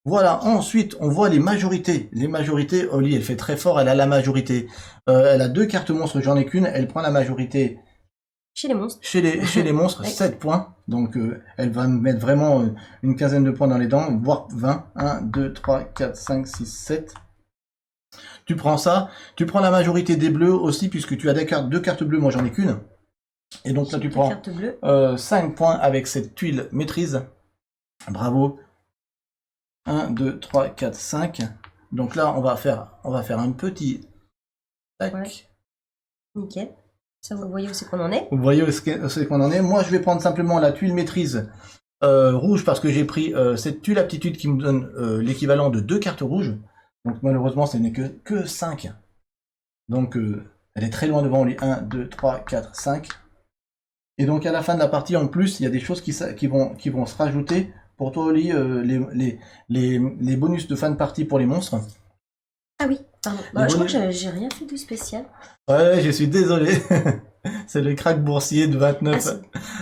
Voilà, ensuite, on voit les majorités. Les majorités, Oli, elle fait très fort, elle a la majorité. Elle a 2 cartes monstres, j'en ai qu'une, elle prend la majorité chez les monstres. Chez les monstres, 7 points. Donc, elle va me mettre vraiment une quinzaine de points dans les dents, voire 20. 1, 2, 3, 4, 5, 6, 7. Tu prends ça. Tu prends la majorité des bleus aussi, puisque tu as 2 cartes bleues, moi j'en ai qu'une. Et donc là, tu prends 5 points avec cette tuile maîtrise. Bravo. 1, 2, 3, 4, 5. Donc là, on va faire un petit... Tac. Ouais. Nickel. Ça, vous voyez où c'est qu'on en est. Vous voyez où c'est qu'on en est. Moi, je vais prendre simplement la tuile maîtrise rouge parce que j'ai pris cette tuile aptitude qui me donne l'équivalent de 2 cartes rouges. Donc malheureusement, ce n'est que 5. Donc elle est très loin devant les 1, 2, 3, 4, 5. Et donc à la fin de la partie, en plus, il y a des choses qui vont se rajouter. Pour toi, Oli, les bonus de fin de partie pour les monstres. Ah oui, pardon. Je crois que j'ai rien fait de spécial. Ouais, je suis désolé. C'est le crack boursier de 29.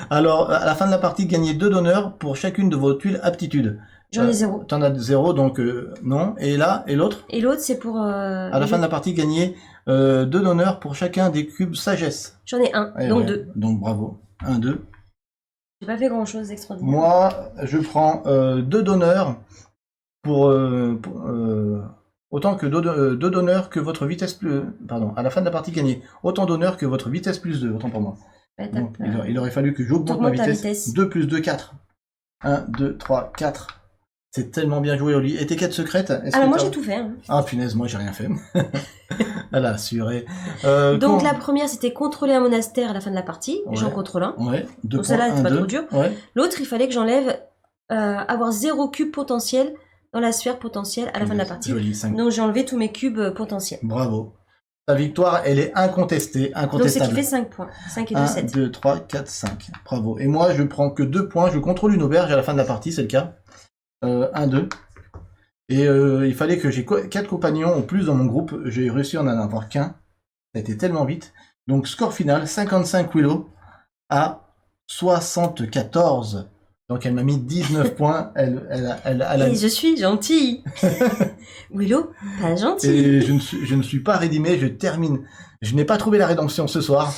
Alors, à la fin de la partie, gagnez 2 d'honneur pour chacune de vos tuiles aptitudes. J'en ai 0. T'en as 0, donc non. Et là, et l'autre? Et l'autre, c'est pour... À la fin de la partie, gagner 2 d'honneur pour chacun des cubes sagesse. J'en ai 1, donc 2. Donc bravo. 1, 2. J'ai pas fait grand-chose d'extraordinaire. Moi, je prends 2 d'honneur pour... autant que 2 d'honneur que votre vitesse plus... Pardon, à la fin de la partie, gagner autant d'honneur que votre vitesse plus 2, autant pour moi. Ouais, Donc, il aurait fallu que j'augmente ma vitesse. 2 plus 2, 4. 1, 2, 3, 4. C'est tellement bien joué, Oli. Et tes quêtes secrètes? Alors moi j'ai tout fait. Hein. Ah punaise, moi j'ai rien fait. Elle a assuré. Donc la première c'était contrôler un monastère à la fin de la partie. Ouais. J'en contrôle un. Ouais. Donc celle-là c'était pas trop dur. Ouais. L'autre il fallait que j'enlève avoir 0 cube potentiel dans la sphère potentielle à la fin de la partie. Joli, 5. Donc j'ai enlevé tous mes cubes potentiels. Bravo. Ta victoire, elle est incontestée, incontestable. Donc c'est qui fait 5 points. 5 et 2, 7. 1, 2, 3, 4, 5. Bravo. Et moi je prends que 2 points. Je contrôle une auberge à la fin de la partie, c'est le cas. 1, 2. Et il fallait que j'ai 4 compagnons en plus dans mon groupe. J'ai réussi à en avoir qu'un. Ça a été tellement vite. Donc score final, 55 Willow à 74. Donc elle m'a mis 19 points. Elle a... Et je suis gentille. Willow, pas gentille. Et je ne suis pas rédimé, je termine. Je n'ai pas trouvé la rédemption ce soir.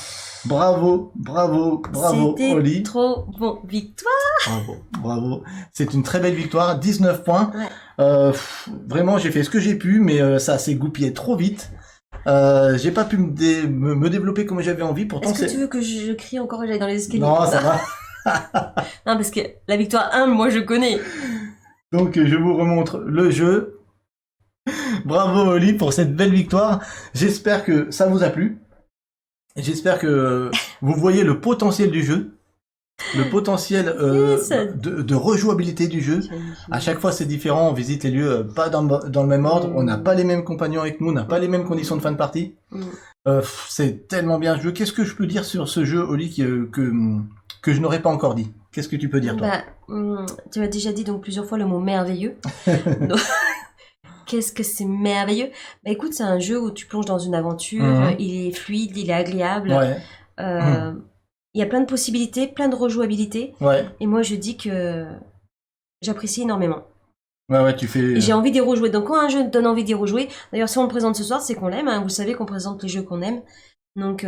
Bravo, bravo, bravo, Oli. C'était trop bon. Victoire. Bravo. C'est une très belle victoire, 19 points. Ouais. Vraiment, j'ai fait ce que j'ai pu, mais ça s'est goupillé trop vite. J'ai pas pu me développer comme j'avais envie. Pourtant, est-ce que tu veux que je crie encore et j'aille dans les escaliers? Non, ça va. Non, parce que la victoire 1, moi je connais. Donc, je vous remontre le jeu. Bravo, Oli, pour cette belle victoire. J'espère que ça vous a plu. J'espère que vous voyez le potentiel du jeu, le potentiel de rejouabilité du jeu. À chaque fois, c'est différent. On visite les lieux pas dans le même ordre. On n'a pas les mêmes compagnons avec nous. On n'a pas les mêmes conditions de fin de partie. C'est tellement bien joué. Qu'est-ce que je peux dire sur ce jeu, Oli, que je n'aurais pas encore dit? Qu'est-ce que tu peux dire, toi? Tu as déjà dit donc plusieurs fois le mot merveilleux. Donc, qu'est-ce que c'est merveilleux? Bah écoute, c'est un jeu où tu plonges dans une aventure, il est fluide, il est agréable. Ouais. Il y a plein de possibilités, plein de rejouabilité. Ouais. Et moi, je dis que j'apprécie énormément. Ouais, tu fais... Et j'ai envie d'y rejouer. Donc quand un jeu donne envie d'y rejouer, d'ailleurs si on le présente ce soir, c'est qu'on l'aime. Hein. Vous savez qu'on présente les jeux qu'on aime. Donc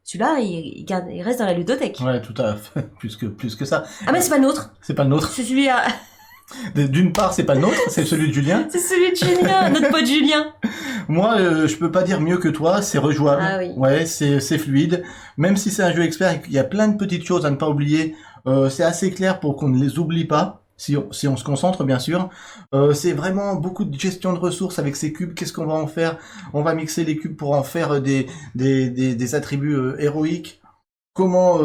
celui-là, il reste dans la ludothèque. Ouais, tout à fait. Plus que ça. Ah mais c'est pas le nôtre. C'est pas le nôtre. C'est celui-là. D'une part, c'est pas le nôtre, c'est celui de Julien. C'est celui de Julien, notre pote Julien. Moi, je peux pas dire mieux que toi, c'est rejouable. Ah oui. Ouais, c'est fluide. Même si c'est un jeu expert, il y a plein de petites choses à ne pas oublier. C'est assez clair pour qu'on ne les oublie pas, si on se concentre, bien sûr. C'est vraiment beaucoup de gestion de ressources avec ces cubes. Qu'est-ce qu'on va en faire? On va mixer les cubes pour en faire des attributs héroïques. Comment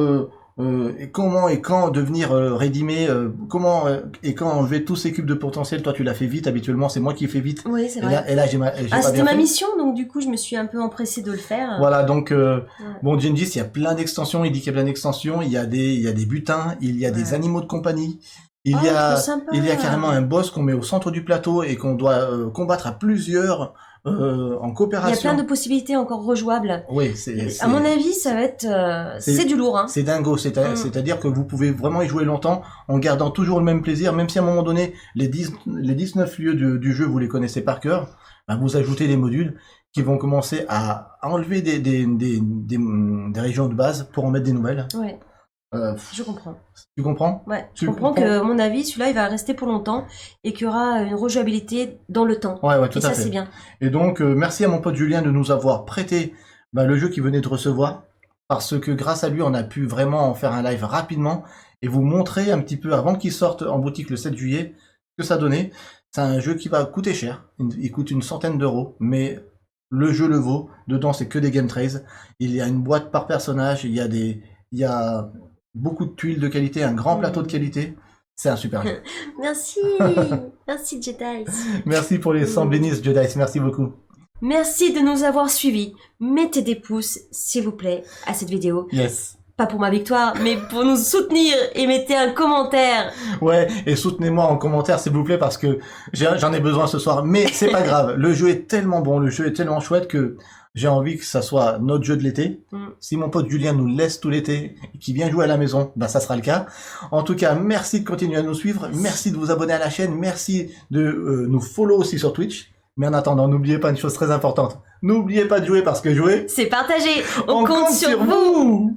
et quand devenir rédimé, comment et quand enlever tous ces cubes de potentiel. Toi, tu l'as fait vite. Habituellement, c'est moi qui fais vite. Oui, c'est vrai. Et là, j'ai pas c'était bien ma fait. mission, donc du coup, je me suis un peu empressée de le faire. Voilà, donc bon, Gengis, il y a plein d'extensions. Il dit qu'il y a plein d'extensions. Il y a des butins, il y a des animaux de compagnie. Il y a carrément un boss qu'on met au centre du plateau et qu'on doit combattre à plusieurs. En coopération. Il y a plein de possibilités encore rejouables. Oui, à mon avis, ça va être, c'est du lourd, hein. C'est dingo, c'est-à-dire que vous pouvez vraiment y jouer longtemps en gardant toujours le même plaisir, même si à un moment donné, les 19 lieux du jeu, vous les connaissez par cœur, ben vous ajoutez des modules qui vont commencer à enlever des régions de base pour en mettre des nouvelles. Ouais. Je comprends. Tu comprends? Ouais, je comprends que, à mon avis, celui-là, il va rester pour longtemps et qu'il y aura une rejouabilité dans le temps. Ouais, tout à fait. Et ça, c'est bien. Et donc, merci à mon pote Julien de nous avoir prêté le jeu qu'il venait de recevoir, parce que grâce à lui, on a pu vraiment en faire un live rapidement et vous montrer un petit peu, avant qu'il sorte en boutique le 7 juillet, ce que ça donnait. C'est un jeu qui va coûter cher. Il coûte une centaine d'euros, mais le jeu le vaut. Dedans, c'est que des game trays. Il y a une boîte par personnage, il y a beaucoup de tuiles de qualité, un grand plateau de qualité. C'est un super jeu. Merci. Merci Jedi. Merci pour les 100 bénis Jedi. Merci beaucoup. Merci de nous avoir suivis. Mettez des pouces, s'il vous plaît, à cette vidéo. Yes. Pas pour ma victoire, mais pour nous soutenir et mettez un commentaire. Ouais, et soutenez-moi en commentaire, s'il vous plaît, parce que j'en ai besoin ce soir. Mais c'est pas grave. Le jeu est tellement bon, le jeu est tellement chouette que J'ai envie que ça soit notre jeu de l'été. Si mon pote Julien nous laisse tout l'été et qu'il vient jouer à la maison, ben ça sera le cas. En tout cas, merci de continuer à nous suivre, merci de vous abonner à la chaîne, merci de nous follow aussi sur Twitch. Mais en attendant, n'oubliez pas une chose très importante. N'oubliez pas de jouer parce que jouer, C'est partagé. On compte sur vous. vous.